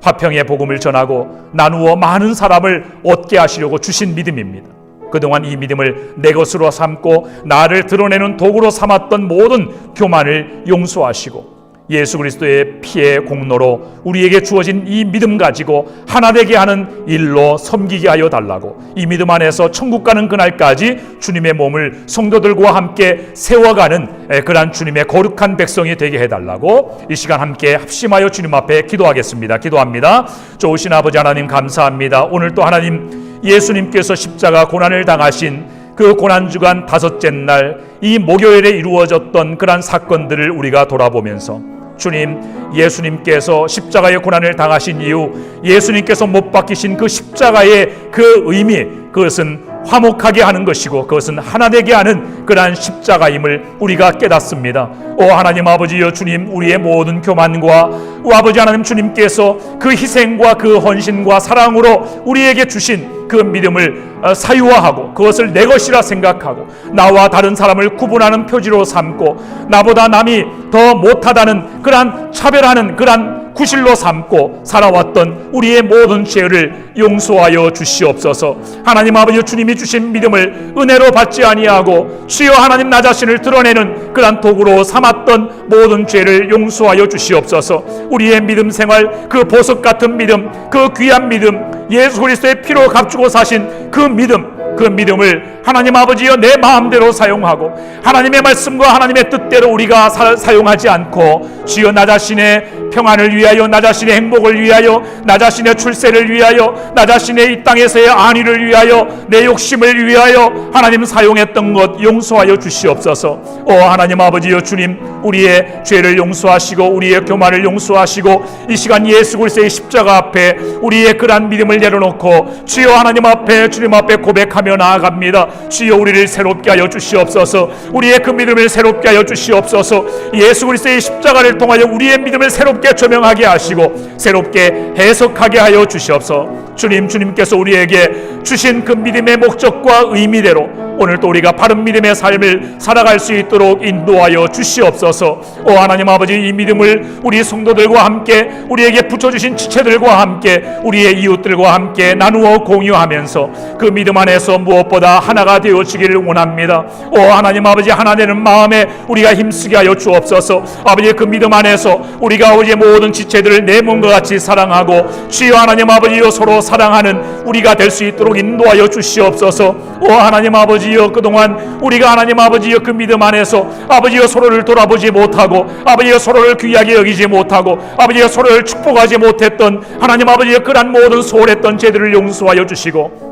화평의 복음을 전하고 나누어 많은 사람을 얻게 하시려고 주신 믿음입니다. 그동안 이 믿음을 내 것으로 삼고 나를 드러내는 도구로 삼았던 모든 교만을 용서하시고 예수 그리스도의 피의 공로로 우리에게 주어진 이 믿음 가지고 하나 되게 하는 일로 섬기게 하여 달라고, 이 믿음 안에서 천국 가는 그날까지 주님의 몸을 성도들과 함께 세워가는 그러한 주님의 거룩한 백성이 되게 해달라고 이 시간 함께 합심하여 주님 앞에 기도하겠습니다. 기도합니다. 좋으신 아버지 하나님 감사합니다. 오늘 또 하나님 예수님께서 십자가 고난을 당하신 그 고난주간 다섯째 날 이 목요일에 이루어졌던 그러한 사건들을 우리가 돌아보면서 주님, 예수님께서 십자가의 고난을 당하신 이유, 예수님께서 못 박히신 그 십자가의 그 의미, 그것은 화목하게 하는 것이고 그것은 하나 되게 하는 그러한 십자가임을 우리가 깨닫습니다. 오 하나님 아버지여, 주님, 우리의 모든 교만과 아버지 하나님 주님께서 그 희생과 그 헌신과 사랑으로 우리에게 주신 그 믿음을 사유화하고 그것을 내 것이라 생각하고 나와 다른 사람을 구분하는 표지로 삼고 나보다 남이 더 못하다는 그러한 차별하는 그러한 구실로 삼고 살아왔던 우리의 모든 죄를 용서하여 주시옵소서. 하나님 아버지, 주님이 주신 믿음을 은혜로 받지 아니하고 주여 하나님 나 자신을 드러내는 그러한 도구로 삼았던 모든 죄를 용서하여 주시옵소서. 우리의 믿음 생활, 그 보석 같은 믿음, 그 귀한 믿음, 예수 그리스도의 피로 값주고 사신 그 믿음을 하나님 아버지여 내 마음대로 사용하고 하나님의 말씀과 하나님의 뜻대로 우리가 사용하지 않고 주여 나 자신의 평안을 위하여, 나 자신의 행복을 위하여, 나 자신의 출세를 위하여, 나 자신의 이 땅에서의 안위를 위하여, 내 욕심을 위하여 하나님 사용했던 것 용서하여 주시옵소서. 오 하나님 아버지여, 주님 우리의 죄를 용서하시고 우리의 교만을 용서하시고 이 시간 예수 그리스도의 십자가 앞에 우리의 그러한 믿음을 내려놓고 주여 하나님 앞에, 주님 앞에 고백하며 나아갑니다. 주여 우리를 새롭게 하여 주시옵소서. 우리의 그 믿음을 새롭게 하여 주시옵소서. 예수 그리스도의 십자가를 통하여 우리의 믿음을 새롭게 조명하게 하시고 새롭게 해석하게 하여 주시옵소서. 주님께서 우리에게 주신 그 믿음의 목적과 의미대로 오늘도 우리가 바른 믿음의 삶을 살아갈 수 있도록 인도하여 주시옵소서. 오 하나님 아버지, 이 믿음을 우리 성도들과 함께, 우리에게 붙여주신 지체들과 함께, 우리의 이웃들과 함께 나누어 공유하면서 그 믿음 안에서 무엇보다 하나가 되어지기를 원합니다. 오 하나님 아버지, 하나 되는 마음에 우리가 힘쓰게 하여 주옵소서. 아버지, 그 믿음 안에서 우리가 아버지의 모든 지체들을 내 몸과 같이 사랑하고 주여 하나님 아버지여 서로 사랑하는 우리가 될 수 있도록 인도하여 주시옵소서. 오 하나님 아버지여, 그동안 우리가 하나님 아버지여 그 믿음 안에서 아버지여 서로를 돌아보지 못하고 아버지여 서로를 귀하게 여기지 못하고 아버지여 서로를 축복하지 못했던 하나님 아버지여 그러한 모든 소홀했던 죄들을 용서하여 주시고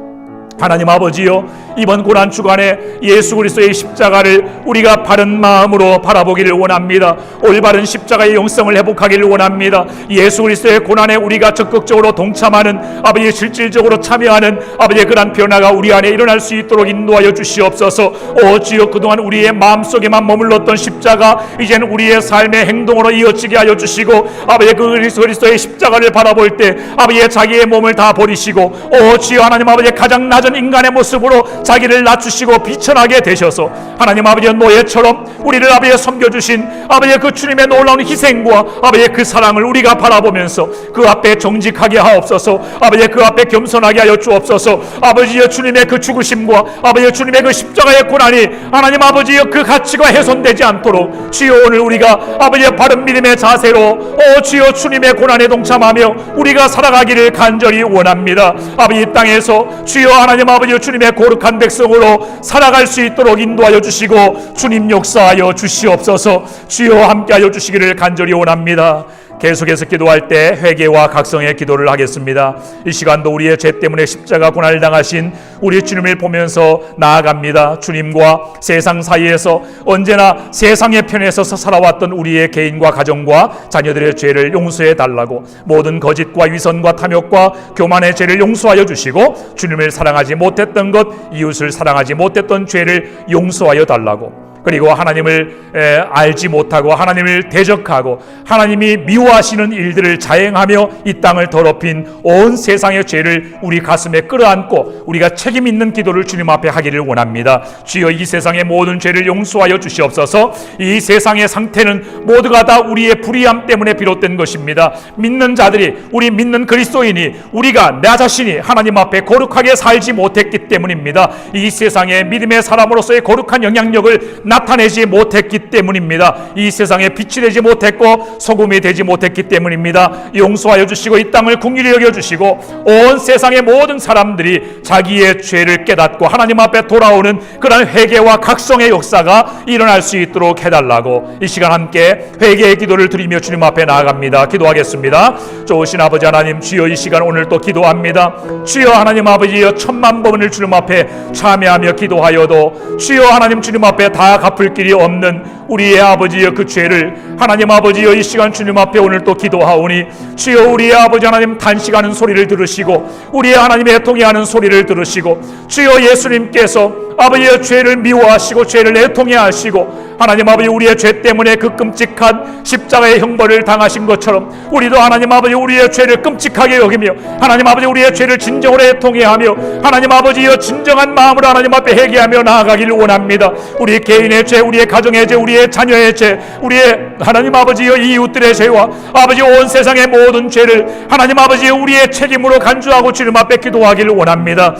하나님 아버지여, 이번 고난 주간에 예수 그리스도의 십자가를 우리가 바른 마음으로 바라보기를 원합니다. 올바른 십자가의 영성을 회복하기를 원합니다. 예수 그리스도의 고난에 우리가 적극적으로 동참하는 아버지, 실질적으로 참여하는 아버지의 그런 변화가 우리 안에 일어날 수 있도록 인도하여 주시옵소서. 오 주여, 그동안 우리의 마음속에만 머물렀던 십자가 이제는 우리의 삶의 행동으로 이어지게 하여 주시고 아버지, 그 그리스도의 십자가를 바라볼 때 아버지의 자기의 몸을 다 버리시고 오 주여 하나님 아버지, 가장 낮은 인간의 모습으로 자기를 낮추시고 비천하게 되셔서 하나님 아버지의 노예처럼 우리를 아버지의 섬겨주신 아버지의 그 주님의 놀라운 희생과 아버지의 그 사랑을 우리가 바라보면서 그 앞에 정직하게 하옵소서. 아버지의 그 앞에 겸손하게 하여 주옵소서. 아버지의 주님의 그 죽으심과 아버지의 주님의 그 십자가의 고난이 하나님 아버지의 그 가치가 훼손되지 않도록 주여 오늘 우리가 아버지의 바른 믿음의 자세로 오 주여 주님의 고난에 동참하며 우리가 살아가기를 간절히 원합니다. 아버지, 이 땅에서 주여 하나님 아버지 주님의 거룩한 백성으로 살아갈 수 있도록 인도하여 주시고 주님 역사하여 주시옵소서. 주여 함께하여 주시기를 간절히 원합니다. 계속해서 기도할 때 회개와 각성의 기도를 하겠습니다. 이 시간도 우리의 죄 때문에 십자가 고난을 당하신 우리 주님을 보면서 나아갑니다. 주님과 세상 사이에서 언제나 세상의 편에 서서 살아왔던 우리의 개인과 가정과 자녀들의 죄를 용서해 달라고, 모든 거짓과 위선과 탐욕과 교만의 죄를 용서하여 주시고 주님을 사랑하지 못했던 것, 이웃을 사랑하지 못했던 죄를 용서하여 달라고, 그리고 하나님을 알지 못하고 하나님을 대적하고 하나님이 미워하시는 일들을 자행하며 이 땅을 더럽힌 온 세상의 죄를 우리 가슴에 끌어안고 우리가 책임 있는 기도를 주님 앞에 하기를 원합니다. 주여, 이 세상의 모든 죄를 용서하여 주시옵소서. 이 세상의 상태는 모두가 다 우리의 불의함 때문에 비롯된 것입니다. 믿는 자들이, 우리 믿는 그리스도인이, 우리가 나 자신이 하나님 앞에 거룩하게 살지 못했기 때문입니다. 이 세상의 믿음의 사람으로서의 거룩한 영향력을 나타내지 못했기 때문입니다. 이 세상에 빛이 되지 못했고 소금이 되지 못했기 때문입니다. 용서하여 주시고 이 땅을 긍휼히 여겨주시고 온 세상의 모든 사람들이 자기의 죄를 깨닫고 하나님 앞에 돌아오는 그런 회개와 각성의 역사가 일어날 수 있도록 해달라고, 이 시간 함께 회개의 기도를 드리며 주님 앞에 나아갑니다. 기도하겠습니다. 좋으신 아버지 하나님, 주여 이 시간 오늘 또 기도합니다. 주여 하나님 아버지여, 천만 번을 주님 앞에 참여하며 기도하여도 주여 하나님 주님 앞에 다 갚을 길이 없는 우리의 아버지여 그 죄를 하나님 아버지여 이 시간 주님 앞에 오늘 또 기도하오니 주여 우리의 아버지 하나님 탄식하는 소리를 들으시고 우리의 하나님의 애통해하는 소리를 들으시고 주여 예수님께서 아버지의 죄를 미워하시고 죄를 애통해 하시고 하나님 아버지 우리의 죄 때문에 그 끔찍한 십자가의 형벌을 당하신 것처럼 우리도 하나님 아버지 우리의 죄를 끔찍하게 여기며 하나님 아버지 우리의 죄를 진정으로 애통해하며 하나님 아버지여 진정한 마음으로 하나님 앞에 회개하며 나아가기를 원합니다. 우리 개인의 죄, 우리의 가정의 죄, 우리의 자녀의 죄, 우리의 하나님 아버지여 이웃들의 죄와 아버지 온 세상의 모든 죄를 하나님 아버지여 우리의 책임으로 간주하고 주님 앞에 기도하기를 원합니다.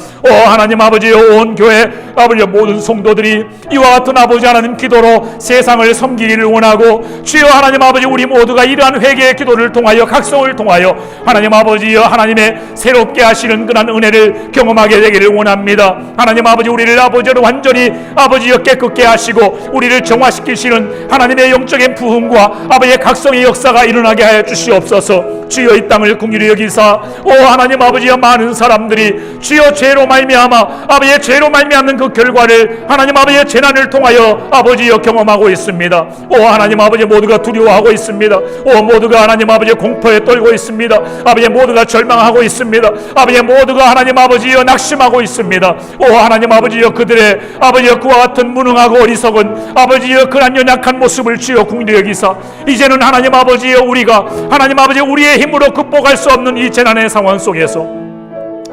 하나님 아버지여 온 교회 아버지여 모든 성도들이 이와 같은 아버지 하나님 기도로 세상을 섬기기를 원하고 주여 하나님 아버지 우리 모두가 이러한 회개의 기도를 통하여 각성을 통하여 하나님 아버지여 하나님의 새롭게 하시는 그런 은혜를 경험하게 되기를 원합니다. 하나님 아버지 우리를 아버지로 완전히 아버지여 깨끗게 하시고 우리를 정화시키시는 하나님의 영적인 부흥과 아버지의 각성의 역사가 일어나게 하여 주시옵소서. 주여 이 땅을 긍휼히 여기사 하나님 아버지여 많은 사람들이 주여 죄로 말미암아 아버지의 죄로 말미암는 그 결과를 하나님 아버지의 재난을 통하여 아버지여 경험하고 있습니다. 하나님 아버지 모두가 두려워하고 있습니다. 모두가 하나님 아버지의 공포에 떨고 있습니다. 아버지 모두가 절망하고 있습니다. 아버지 모두가 하나님 아버지여 낙심하고 있습니다. 하나님 아버지여 그들의 아버지여 그와 같은 무능하고 어리석은 아버지여 그런 연약한 모습을 주여 긍휼히 여기사 이제는 하나님 아버지여 우리가 하나님 아버지 우리의 힘으로 극복할 수 없는 이 재난의 상황 속에서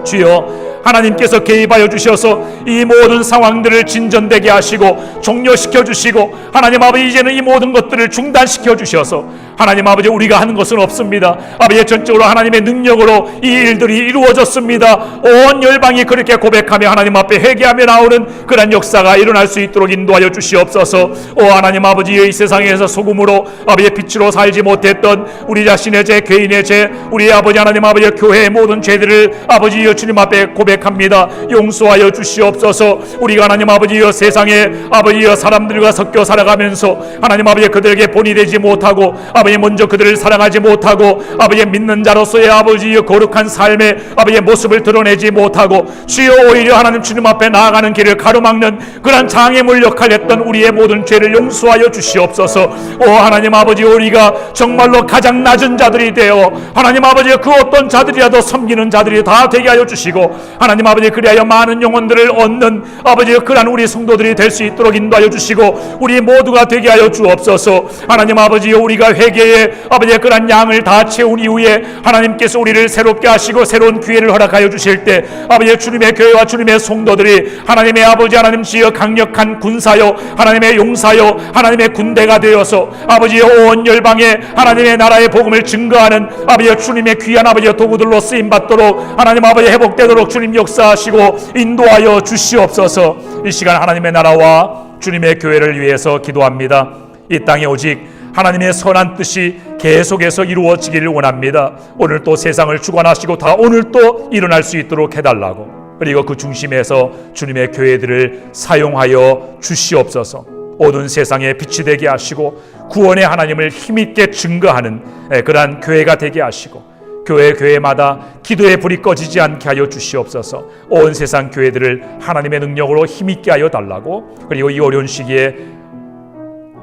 주여 하나님께서 개입하여 주셔서 이 모든 상황들을 진전되게 하시고 종료시켜 주시고 하나님 아버지 이제는 이 모든 것들을 중단시켜 주셔서 하나님 아버지 우리가 하는 것은 없습니다. 아버지 전적으로 하나님의 능력으로 이 일들이 이루어졌습니다. 온 열방이 그렇게 고백하며 하나님 앞에 회개하며 나오는 그런 역사가 일어날 수 있도록 인도하여 주시옵소서. 하나님 아버지의 이 세상에서 소금으로 아버지의 빛으로 살지 못했던 우리 자신의 죄, 개인의 죄, 우리 아버지 하나님 아버지의 교회의 모든 죄들을 아버지여 주님 앞에 고백합니다. 용서하여 주시옵소서. 우리가 하나님 아버지여 세상에 아버지여 사람들과 섞여 살아가면서 하나님 아버지 그들에게 본이 되지 못하고 아버지 먼저 그들을 사랑하지 못하고 아버지 믿는 자로서의 아버지의 거룩한 삶의 아버지의 모습을 드러내지 못하고 주여 오히려 하나님 주님 앞에 나아가는 길을 가로막는 그런 장애물 역할을 했던 우리의 모든 죄를 용서하여 주시옵소서. 하나님 아버지 우리가 정말로 가장 낮은 자들이 되어 하나님 아버지 그 어떤 자들이라도 섬기는 자들이 다 되게 하여 주시고 하나님 아버지 그리하여 많은 영혼들을 얻는 아버지 그러한 우리 성도들이 될 수 있도록 인도하여 주시고 우리 모두가 되게 하여 주옵소서. 하나님 아버지 우리가 회개의 아버지 그러한 양을 다 채운 이후에 하나님께서 우리를 새롭게 하시고 새로운 기회를 허락하여 주실 때 아버지 주님의 교회와 주님의 성도들이 하나님의 아버지 하나님 지어 강력한 군사요 하나님의 용사요 하나님의 군대가 되어서 아버지 온 열방에 하나님의 나라의 복음을 증거하는 아버지 주님의 귀한 아버지 도구들로 쓰임 받도록 하나님 아버지 회복되도록 주님 역사하시고 인도하여 주시옵소서. 이 시간 하나님의 나라와 주님의 교회를 위해서 기도합니다. 이 땅에 오직 하나님의 선한 뜻이 계속해서 이루어지기를 원합니다. 오늘 또 세상을 주관하시고 다 오늘 또 일어날 수 있도록 해달라고 그리고 그 중심에서 주님의 교회들을 사용하여 주시옵소서. 모든 세상에 빛이 되게 하시고 구원의 하나님을 힘있게 증거하는 그러한 교회가 되게 하시고 교회마다 기도의 불이 꺼지지 않게 하여 주시옵소서. 온 세상 교회들을 하나님의 능력으로 힘있게 하여 달라고 그리고 이 어려운 시기에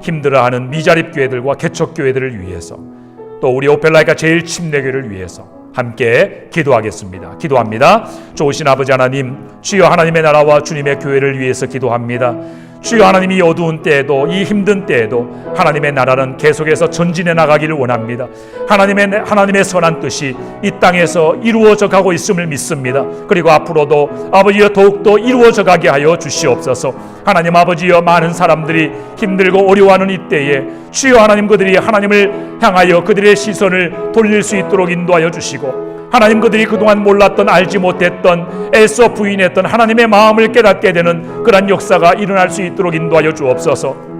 힘들어하는 미자립 교회들과 개척 교회들을 위해서 또 우리 오펠라이카 제일 침례교회를 위해서 함께 기도하겠습니다. 기도합니다. 좋으신 아버지 하나님, 주여 하나님의 나라와 주님의 교회를 위해서 기도합니다. 주여 하나님이 어두운 때에도 이 힘든 때에도 하나님의 나라는 계속해서 전진해 나가기를 원합니다. 하나님의 선한 뜻이 이 땅에서 이루어져 가고 있음을 믿습니다. 그리고 앞으로도 아버지여 더욱더 이루어져 가게 하여 주시옵소서. 하나님 아버지여 많은 사람들이 힘들고 어려워하는 이때에 주여 하나님 그들이 하나님을 향하여 그들의 시선을 돌릴 수 있도록 인도하여 주시고 하나님 그들이 그동안 몰랐던 알지 못했던 애써 부인했던 하나님의 마음을 깨닫게 되는 그런 역사가 일어날 수 있도록 인도하여 주옵소서.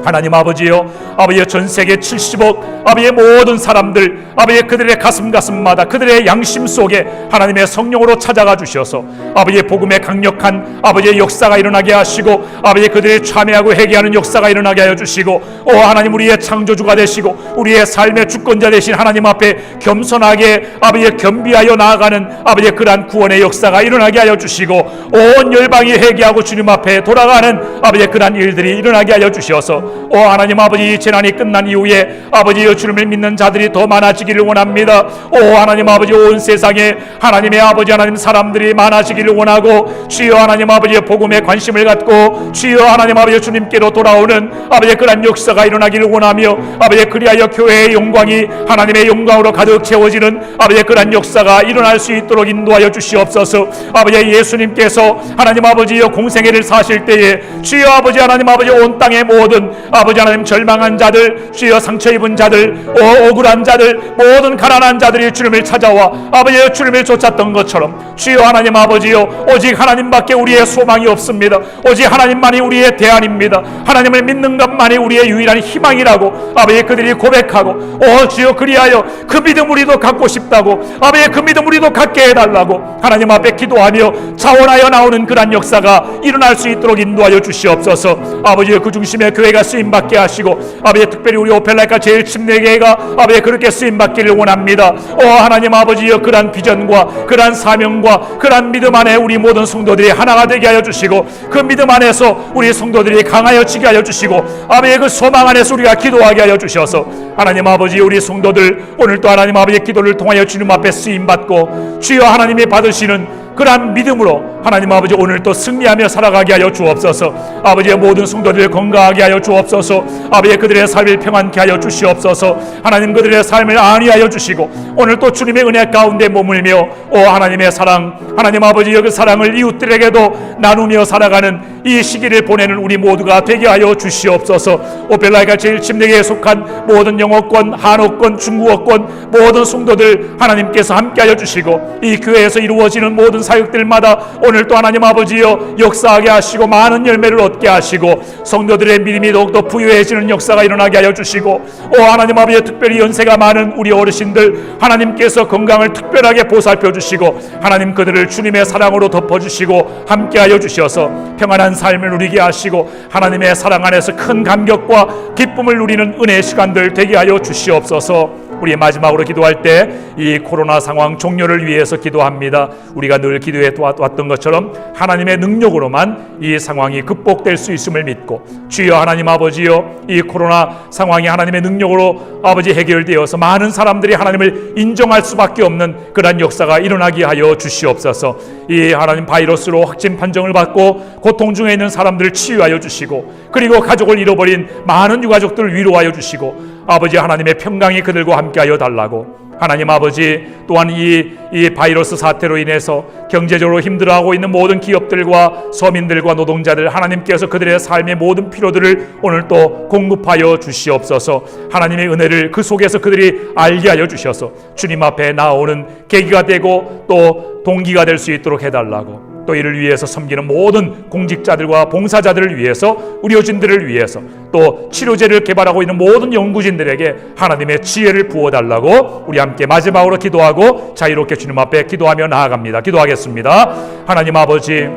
하나님 아버지여 아버지여 전 세계 70억 아버지의 모든 사람들 아버지의 그들의 가슴마다 그들의 양심 속에 하나님의 성령으로 찾아가 주셔서 아버지의 복음의 강력한 아버지의 역사가 일어나게 하시고 아버지의 그들의 참여하고 회개하는 역사가 일어나게 하여 주시고 하나님 우리의 창조주가 되시고 우리의 삶의 주권자 되신 하나님 앞에 겸손하게 아버지의 겸비하여 나아가는 아버지의 그러한 구원의 역사가 일어나게 하여 주시고 온 열방이 회개하고 주님 앞에 돌아가는 아버지의 그러한 일들이 일어나게 하여 주셔서 주시옵소서. 오 하나님 아버지, 이 재난이 끝난 이후에 아버지여 주님을 믿는 자들이 더 많아지기를 원합니다. 오 하나님 아버지, 온 세상에 하나님의 아버지 하나님 사람들이 많아지기를 원하고, 주여 하나님 아버지의 복음에 관심을 갖고 주여 하나님 아버지 주님께로 돌아오는 아버지의 그런 역사가 일어나기를 원하며, 아버지 그리하여 교회의 영광이 하나님의 영광으로 가득 채워지는 아버지의 그런 역사가 일어날 수 있도록 인도하여 주시옵소서. 아버지 예수님께서 하나님 아버지여 공생애를 사실 때에 주여 아버지 하나님 아버지 온 땅의 모든 아버지 하나님 절망한 자들, 주여 상처 입은 자들, 억울한 자들, 모든 가난한 자들이 주님을 찾아와 아버지여 주님을 쫓았던 것처럼 주여 하나님 아버지여 오직 하나님밖에 우리의 소망이 없습니다. 오직 하나님만이 우리의 대안입니다. 하나님을 믿는 것만이 우리의 유일한 희망이라고 아버지 그들이 고백하고, 오 주여 그리하여 그 믿음 우리도 갖고 싶다고 아버지 그 믿음 우리도 갖게 해달라고 하나님 앞에 기도하며 자원하여 나오는 그러한 역사가 일어날 수 있도록 인도하여 주시옵소서. 아버지의 그 중심에 교회가 쓰임받게 하시고, 아버지 특별히 우리 오펠라이카 제일 침례교회가 아버지 그렇게 쓰임받기를 원합니다. 오 하나님 아버지여 그러한 비전과 그러한 사명과 그러한 믿음 안에 우리 모든 성도들이 하나가 되게 하여 주시고, 그 믿음 안에서 우리 성도들이 강하여 지게 하여 주시고, 아버지의 그 소망 안에서 우리가 기도하게 하여 주셔서 하나님 아버지 우리 성도들 오늘도 하나님 아버지의 기도를 통하여 주님 앞에 쓰임받고 주여 하나님이 받으시는 그러한 믿음으로 하나님 아버지 오늘 또 승리하며 살아가게 하여 주옵소서. 아버지의 모든 성도들 건강하게 하여 주옵소서. 아버지 그들의 삶을 평안케 하여 주시옵소서. 하나님 그들의 삶을 안위하여 주시고 오늘 또 주님의 은혜 가운데 머물며 오 하나님의 사랑, 하나님 아버지 그 사랑을 이웃들에게도 나누며 살아가는 이 시기를 보내는 우리 모두가 되게 하여 주시옵소서. 오펠라이카 제일 침례교회에 속한 모든 영어권, 한어권, 중국어권 모든 성도들 하나님께서 함께하여 주시고, 이 교회에서 이루어지는 모든 사역들마다 오늘 또 하나님 아버지여 역사하게 하시고 많은 열매를 얻게 하시고 성도들의 믿음이 더욱더 부유해지는 역사가 일어나게 하여 주시고, 오 하나님 아버지 특별히 연세가 많은 우리 어르신들 하나님께서 건강을 특별하게 보살펴 주시고 하나님 그들을 주님의 사랑으로 덮어주시고 함께하여 주셔서 평안한 삶을 누리게 하시고 하나님의 사랑 안에서 큰 감격과 기쁨을 누리는 은혜의 시간들 되게 하여 주시옵소서. 우리 마지막으로 기도할 때 이 코로나 상황 종료를 위해서 기도합니다. 우리가 늘 기도해 왔던 것처럼 하나님의 능력으로만 이 상황이 극복될 수 있음을 믿고, 주여 하나님 아버지여 이 코로나 상황이 하나님의 능력으로 아버지 해결되어서 많은 사람들이 하나님을 인정할 수밖에 없는 그러한 역사가 일어나게 하여 주시옵소서. 이 하나님 바이러스로 확진 판정을 받고 고통 중에 있는 사람들을 치유하여 주시고, 그리고 가족을 잃어버린 많은 유가족들을 위로하여 주시고, 아버지 하나님의 평강이 그들과 함께하여 달라고. 하나님 아버지 또한 이 바이러스 사태로 인해서 경제적으로 힘들어하고 있는 모든 기업들과 서민들과 노동자들 하나님께서 그들의 삶의 모든 필요들을 오늘 또 공급하여 주시옵소서. 하나님의 은혜를 그 속에서 그들이 알게 하여 주셔서 주님 앞에 나오는 계기가 되고 또 동기가 될 수 있도록 해달라고. 또 이를 위해서 섬기는 모든 공직자들과 봉사자들을 위해서, 의료진들을 위해서, 또 치료제를 개발하고 있는 모든 연구진들에게 하나님의 지혜를 부어달라고 우리 함께 마지막으로 기도하고 자유롭게 주님 앞에 기도하며 나아갑니다. 기도하겠습니다. 하나님 아버지,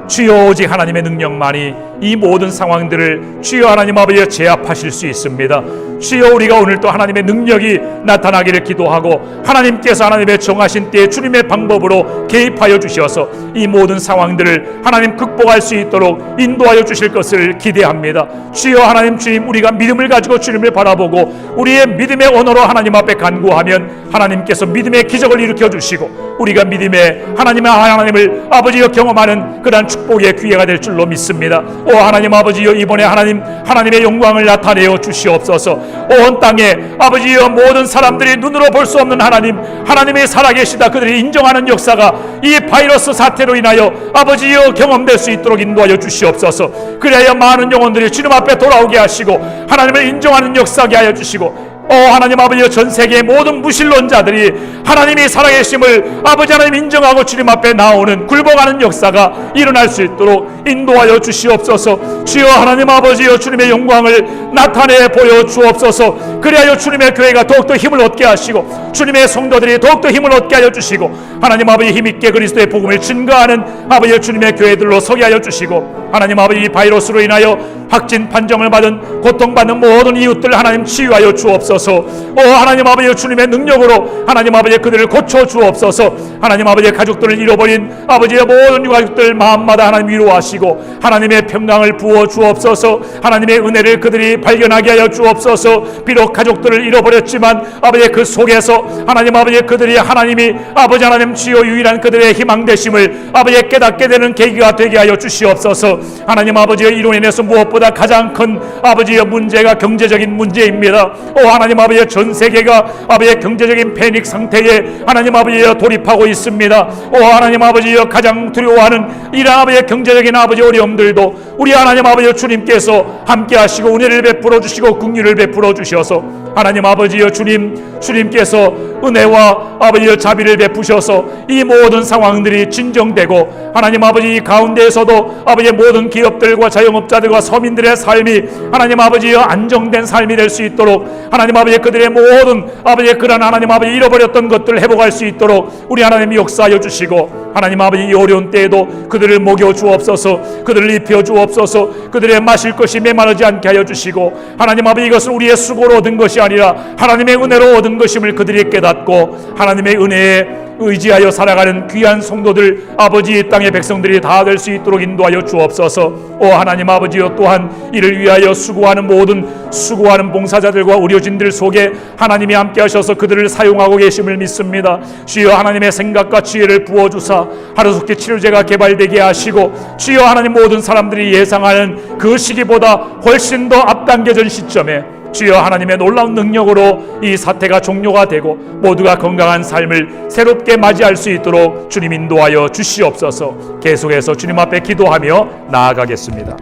주여 오직 하나님의 능력만이 이 모든 상황들을 주여 하나님 아버지에 제압하실 수 있습니다. 주여 우리가 오늘 또 하나님의 능력이 나타나기를 기도하고 하나님께서 하나님의 정하신 때에 주님의 방법으로 개입하여 주셔서 이 모든 상황들을 하나님 극복할 수 있도록 인도하여 주실 것을 기대합니다. 주여 하나님, 주님 우리가 믿음을 가지고 주님을 바라보고 우리의 믿음의 언어로 하나님 앞에 간구하면 하나님께서 믿음의 기적을 일으켜 주시고 우리가 믿음의 하나님을 아버지여 경험하는 그러한 축복의 기회가 될 줄로 믿습니다. 오 하나님 아버지여, 이번에 하나님의 영광을 나타내어 주시옵소서. 온 땅에 아버지여 모든 사람들이 눈으로 볼 수 없는 하나님이 살아계시다 그들이 인정하는 역사가 이 바이러스 사태로 인하여 아버지여 경험될 수 있도록 인도하여 주시옵소서. 그래야 많은 영혼들이 주님 앞에 돌아오게 하시고 하나님을 인정하는 역사하게 하여 주시고, 하나님 아버지여 전 세계의 모든 무신론자들이 하나님이 살아계심을 아버지 하나님 인정하고 주님 앞에 나오는 굴복하는 역사가 일어날 수 있도록 인도하여 주시옵소서. 주여 하나님 아버지여 주님의 영광을 나타내 보여 주옵소서. 그리하여 주님의 교회가 더욱더 힘을 얻게 하시고 주님의 성도들이 더욱더 힘을 얻게 하여 주시고, 하나님 아버지 힘있게 그리스도의 복음을 증거하는 아버지 주님의 교회들로 서게 하여 주시고, 하나님 아버지 이 바이러스로 인하여 확진 판정을 받은 고통받는 모든 이웃들 하나님 치유하여 주옵소서. 하나님 아버지 주님의 능력으로 하나님 아버지 그들을 고쳐 주옵소서. 하나님 아버지 가족들을 잃어버린 아버지의 모든 가족들 마음마다 하나님 위로하시고 하나님의 평강을 부어 주옵소서. 하나님의 은혜를 그들이 발견하게 하여 주옵소서. 비록 가족들을 잃어버렸지만 아버지 그 속에서 하나님 아버지 그들이 하나님이 아버지 하나님 주여 유일한 그들의 희망 되심을 아버지 깨닫게 되는 계기가 되게 하여 주시옵소서. 하나님 아버지의 이로 인해서 무엇보다 가장 큰 아버지의 문제가 경제적인 문제입니다. 하나님 아버지의 전 세계가 아버지의 경제적인 패닉 상태에 하나님 아버지여 돌입하고 있습니다. 하나님 아버지여 가장 두려워하는 이런 아버지의 경제적인 아버지 어려움들도 우리 하나님 아버지 주님께서 함께 하시고 은혜를 베풀어 주시고 긍휼을 베풀어 주셔서 하나님 아버지여 주님께서 은혜와 아버지여 자비를 베푸셔서 이 모든 상황들이 진정되고 하나님 아버지 가운데에서도 아버지의 모든 기업들과 자영업자들과 서민들의 삶이 하나님 아버지여 안정된 삶이 될 수 있도록 하나님 아버지 그들의 모든 아버지의 그런 하나님 아버지 잃어버렸던 것들을 회복할 수 있도록 우리 하나님이 역사하여 주시고 하나님 아버지 이 어려운 때에도 그들을 먹여 주옵소서. 그들을 입혀 주옵소서. 그들의 마실 것이 메마르지 않게 하여 주시고 하나님 아버지 이것은 우리의 수고로 얻은 것이 아니라 하나님의 은혜로 얻은 것임을 그들이 깨닫고 하나님의 은혜에 의지하여 살아가는 귀한 성도들 아버지 이 땅의 백성들이 다 될 수 있도록 인도하여 주옵소서. 하나님 아버지여 또한 이를 위하여 수고하는 봉사자들과 의료진들 속에 하나님이 함께 하셔서 그들을 사용하고 계심을 믿습니다. 주여 하나님의 생각과 지혜를 부어주사 하루속히 치료제가 개발되게 하시고 주여 하나님 모든 사람들이 예상하는 그 시기보다 훨씬 더 앞당겨진 시점에 주여 하나님의 놀라운 능력으로 이 사태가 종료가 되고 모두가 건강한 삶을 새롭게 맞이할 수 있도록 주님 인도하여 주시옵소서. 계속해서 주님 앞에 기도하며 나아가겠습니다.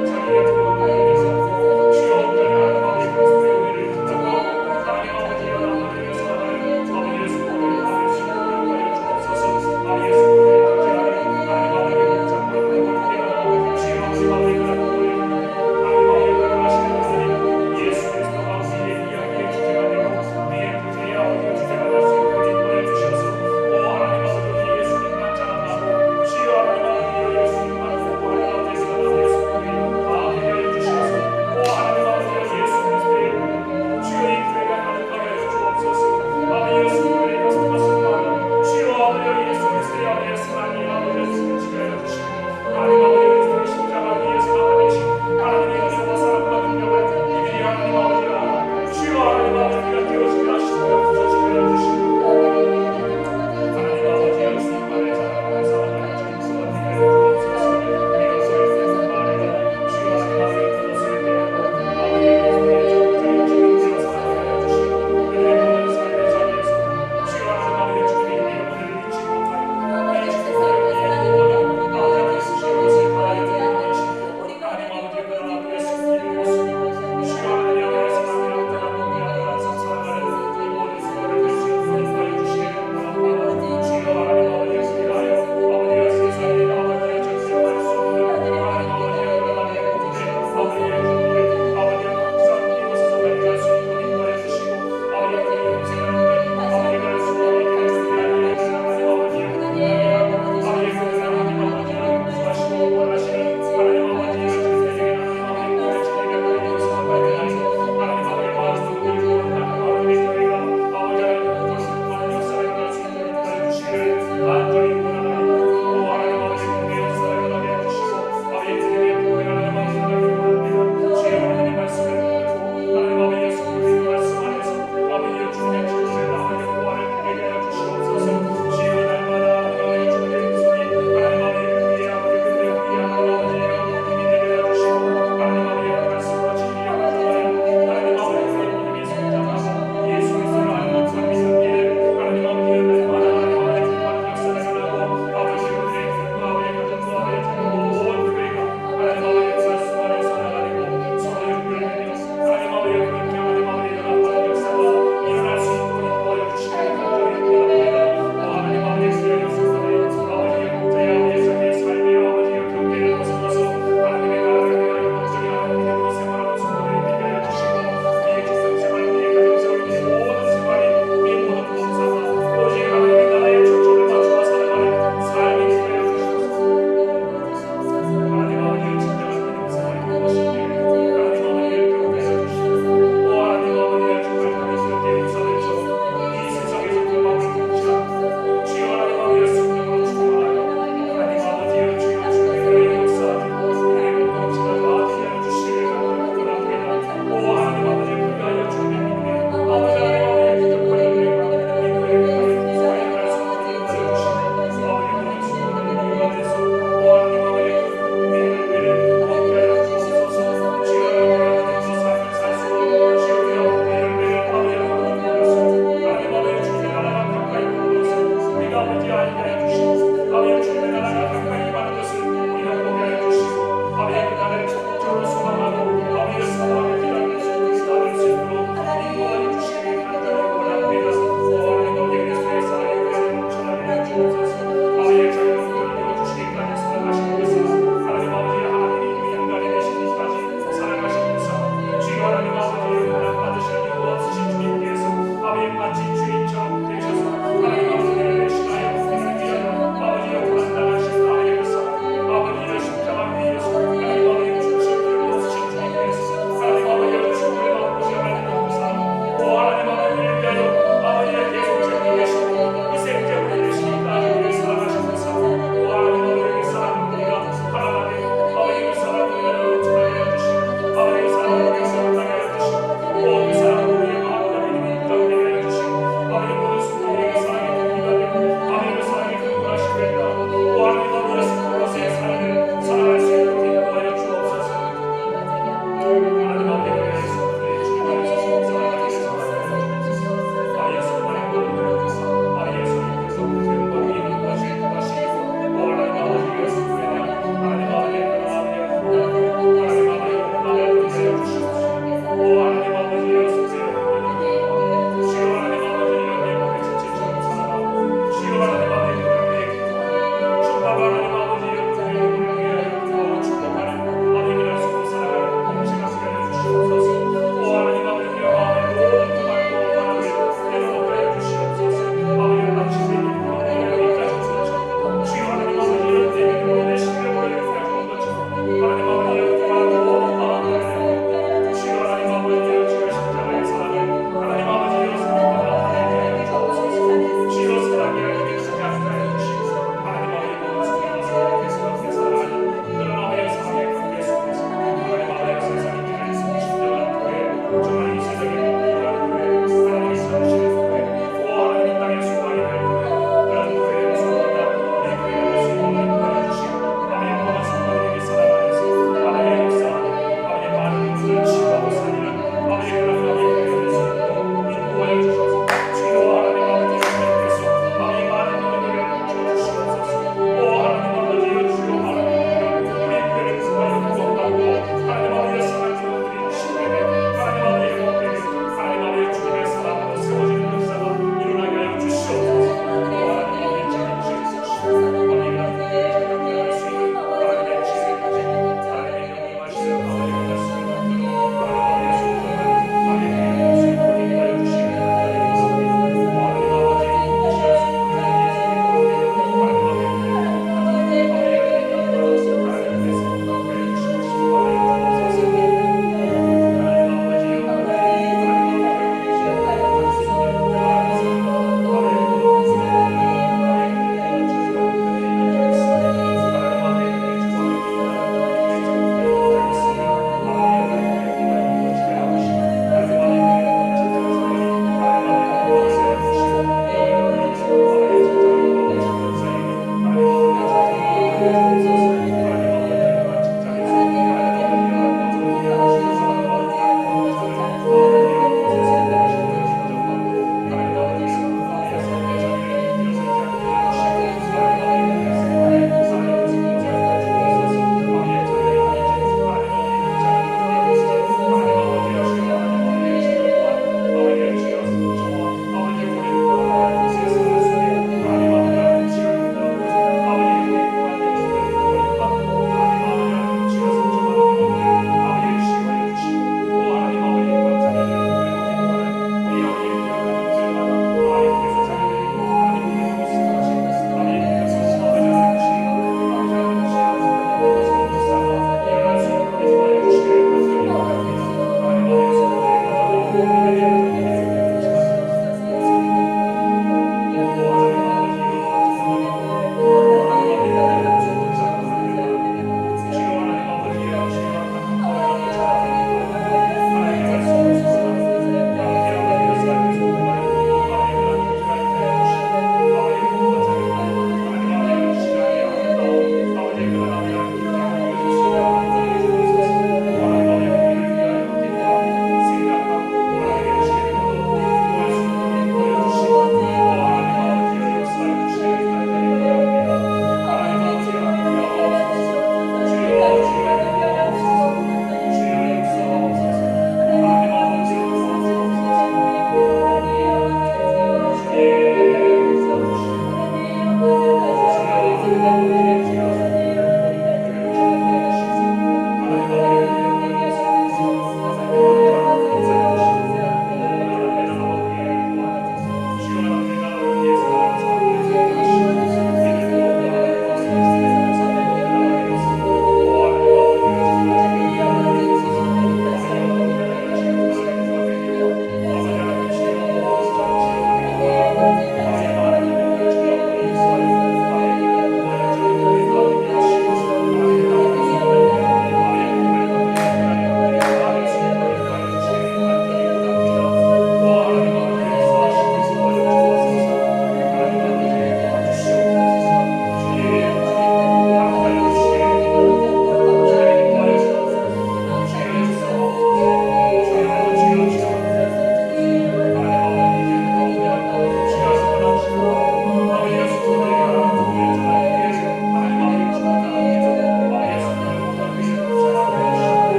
주여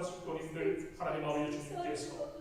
사랑하는 성도님들 하나님 아버지 주님께서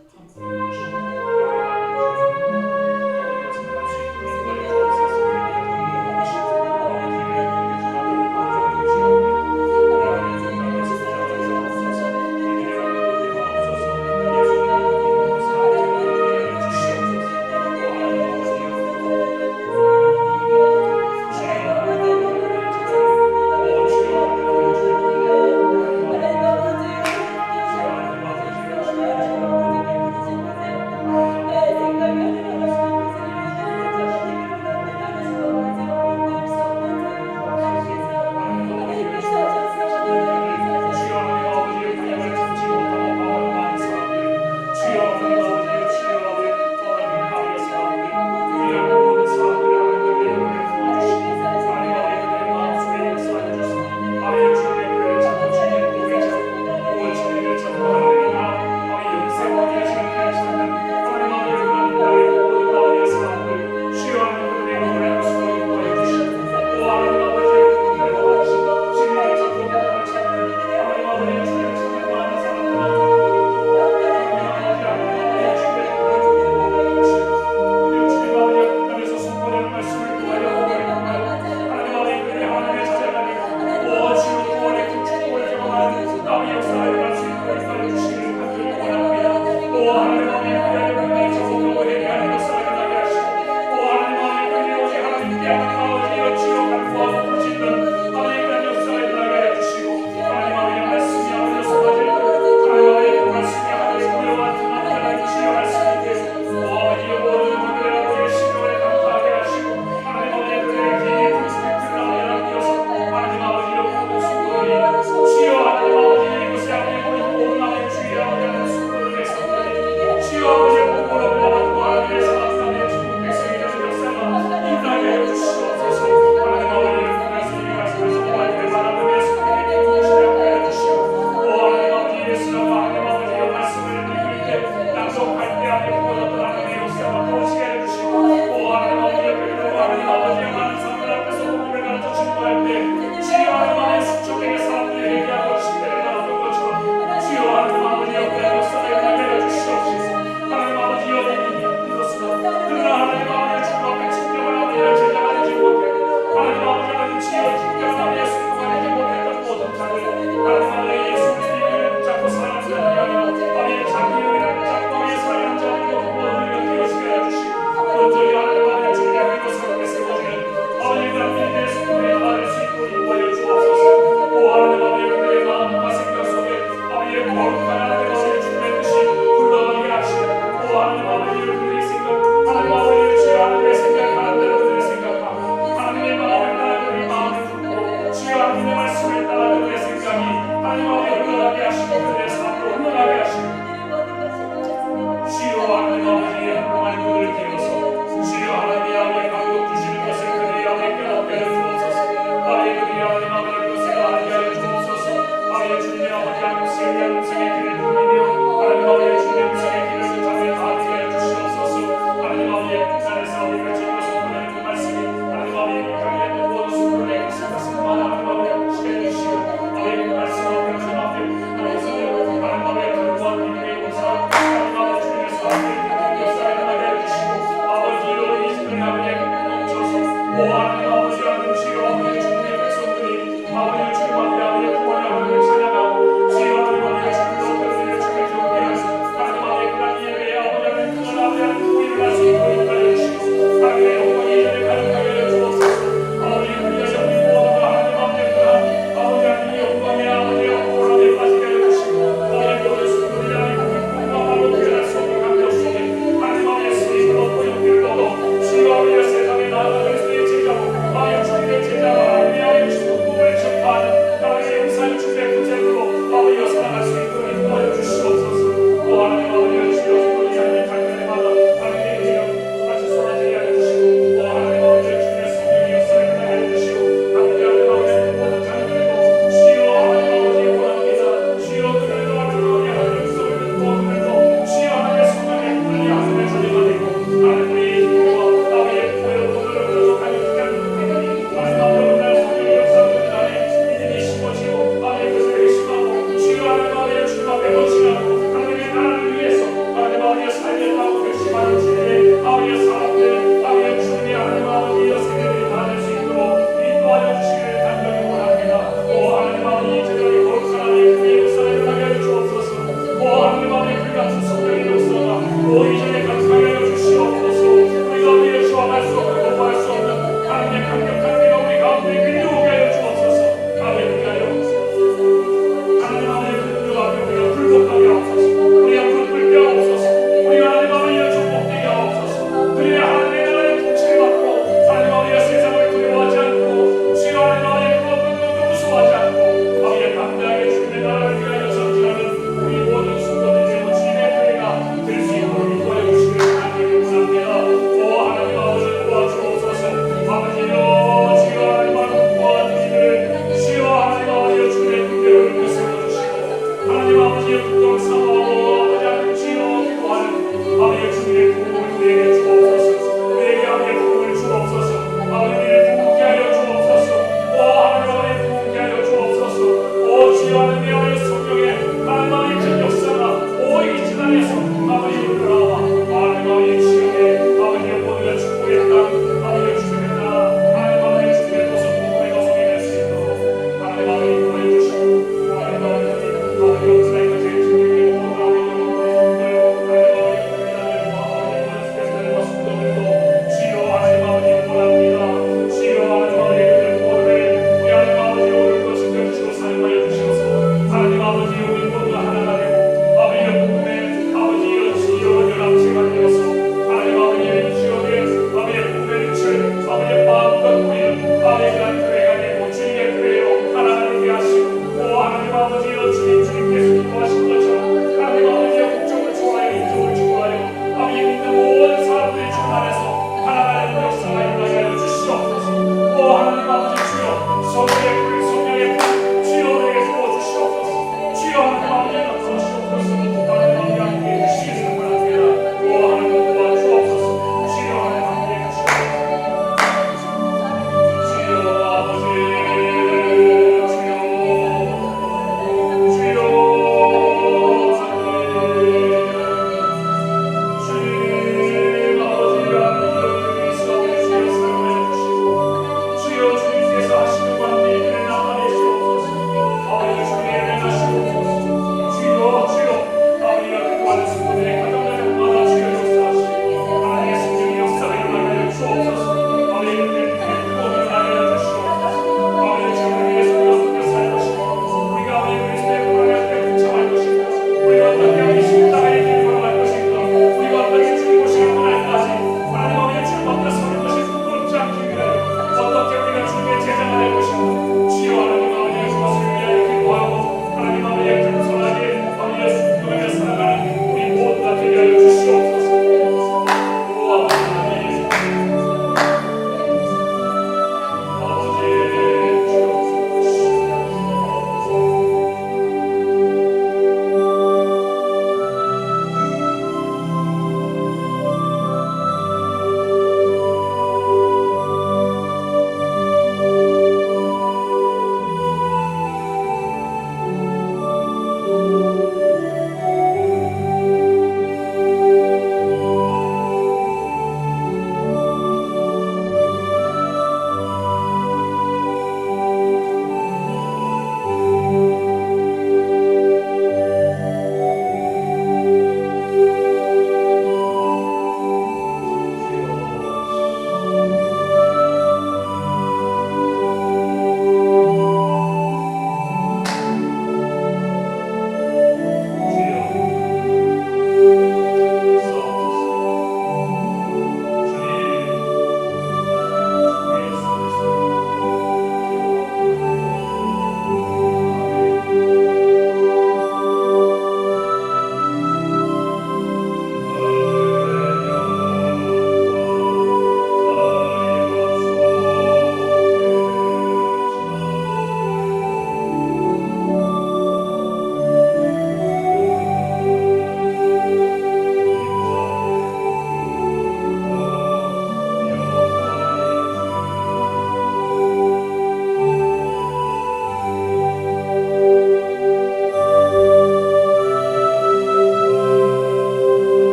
아버지의 국도 사모하고 아버지 주여 기도하는 아버지의 주님의 구원을 우리에게 주옵소서.